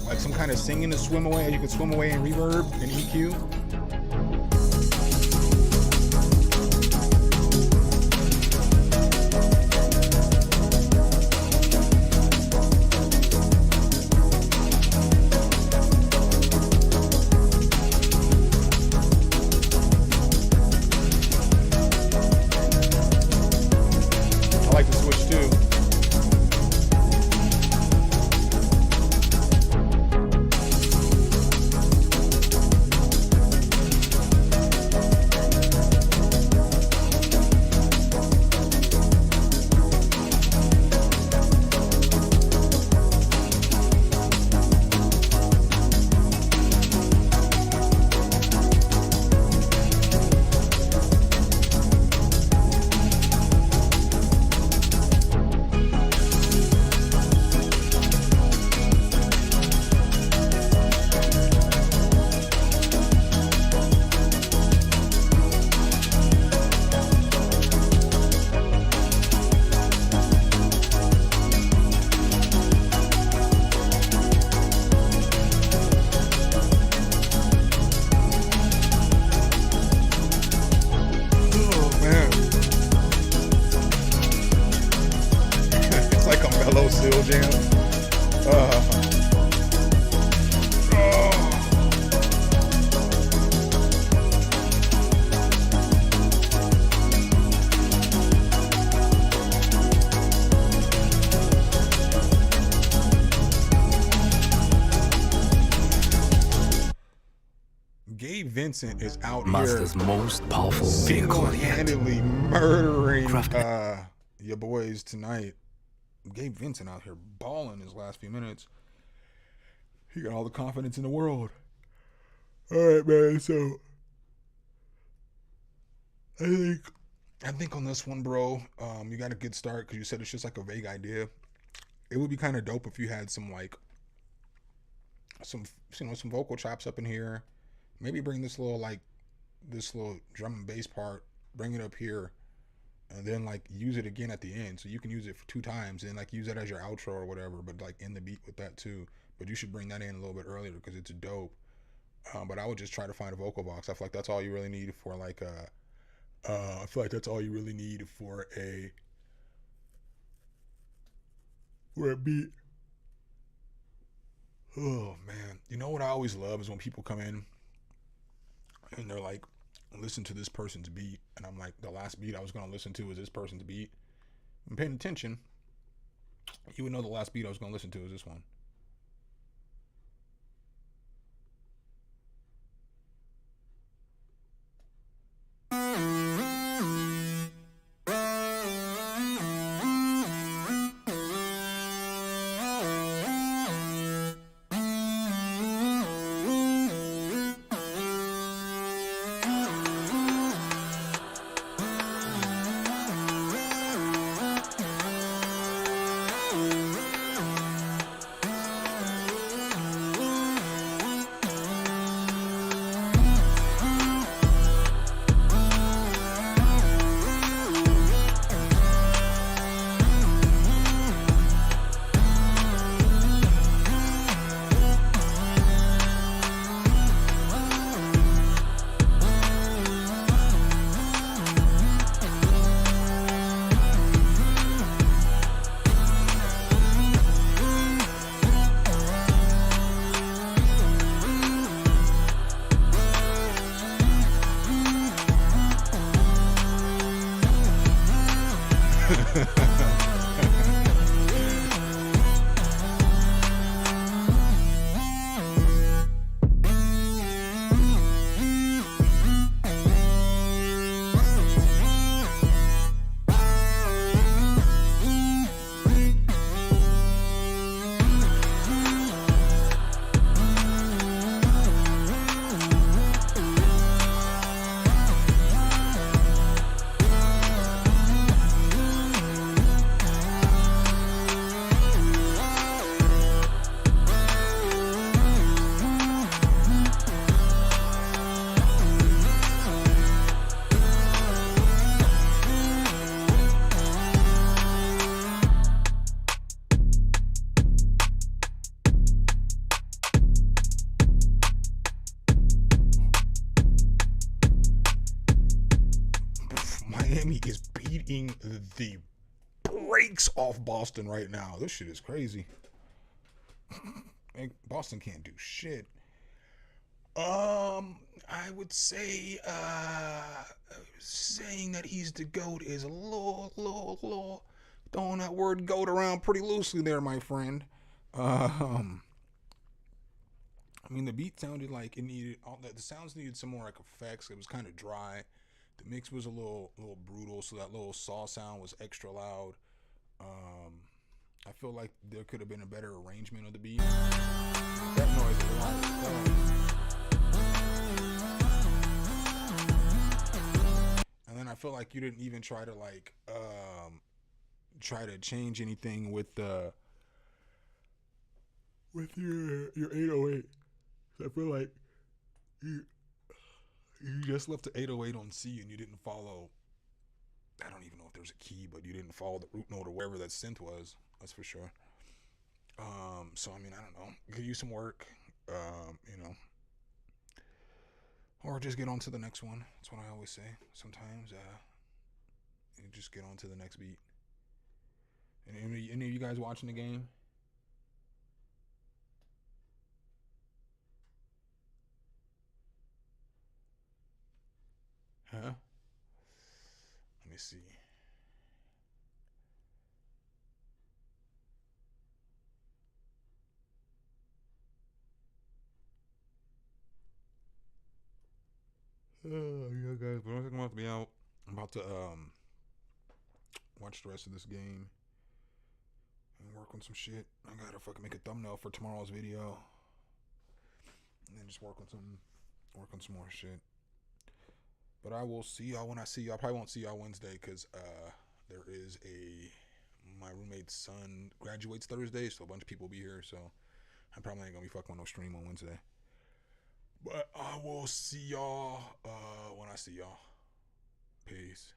Like some kind of singing to swim away. You could swim away in reverb and EQ. I like the switch too. Oh man. It's like a mellow seal jam. Oh. Gabe Vincent is out Master's here most powerful vehicle yet. single-handedly murdering your boys tonight. Gabe Vincent out here balling his last few minutes. He got all the confidence in the world. All right, man. So I think on this one, bro, you got a good start because you said it's just like a vague idea. It would be kind of dope if you had some some vocal chops up in here. Maybe bring this little drum and bass part, bring it up here, and then like use it again at the end. So you can use it for 2 times and like use that as your outro or whatever, but like in the beat with that too. But you should bring that in a little bit earlier because it's dope. But I would just try to find a vocal box. I feel like that's all you really need for like I feel like that's all you really need for a beat. Oh man, you know what I always love is when people come in and they're like, listen to this person's beat, and I'm like, the last beat I was gonna listen to is this person's beat. I'm paying attention. You would know the last beat I was gonna listen to is this one. Miami is beating the brakes off Boston right now. This shit is crazy. Boston can't do shit. I would say saying that he's the GOAT is a little throwing that word GOAT around pretty loosely there, my friend. I mean, the beat sounded like it needed the sounds needed some more like effects. It was kind of dry. The mix was a little brutal, so that little saw sound was extra loud. I feel like there could have been a better arrangement of the beat. That noise is a lot of fun. And then I feel like you didn't even try to change anything with your 808. I feel like you just left the 808 on C and you didn't follow. I don't even know if there's a key, but you didn't follow the root note or wherever that synth was. That's for sure. So I mean, I don't know. You could use some work, or just get on to the next one. That's what I always say. Sometimes, you just get on to the next beat. And any of you guys watching the game? Huh? Let me see. Yeah, guys, but I'm about to be out. I'm about to watch the rest of this game and work on some shit. I gotta fucking make a thumbnail for tomorrow's video, and then just work on some more shit. But I will see y'all when I see y'all. I probably won't see y'all Wednesday because there is my roommate's son graduates Thursday, so a bunch of people will be here. So I'm probably ain't gonna be fucking with no stream on Wednesday. But I will see y'all when I see y'all. Peace.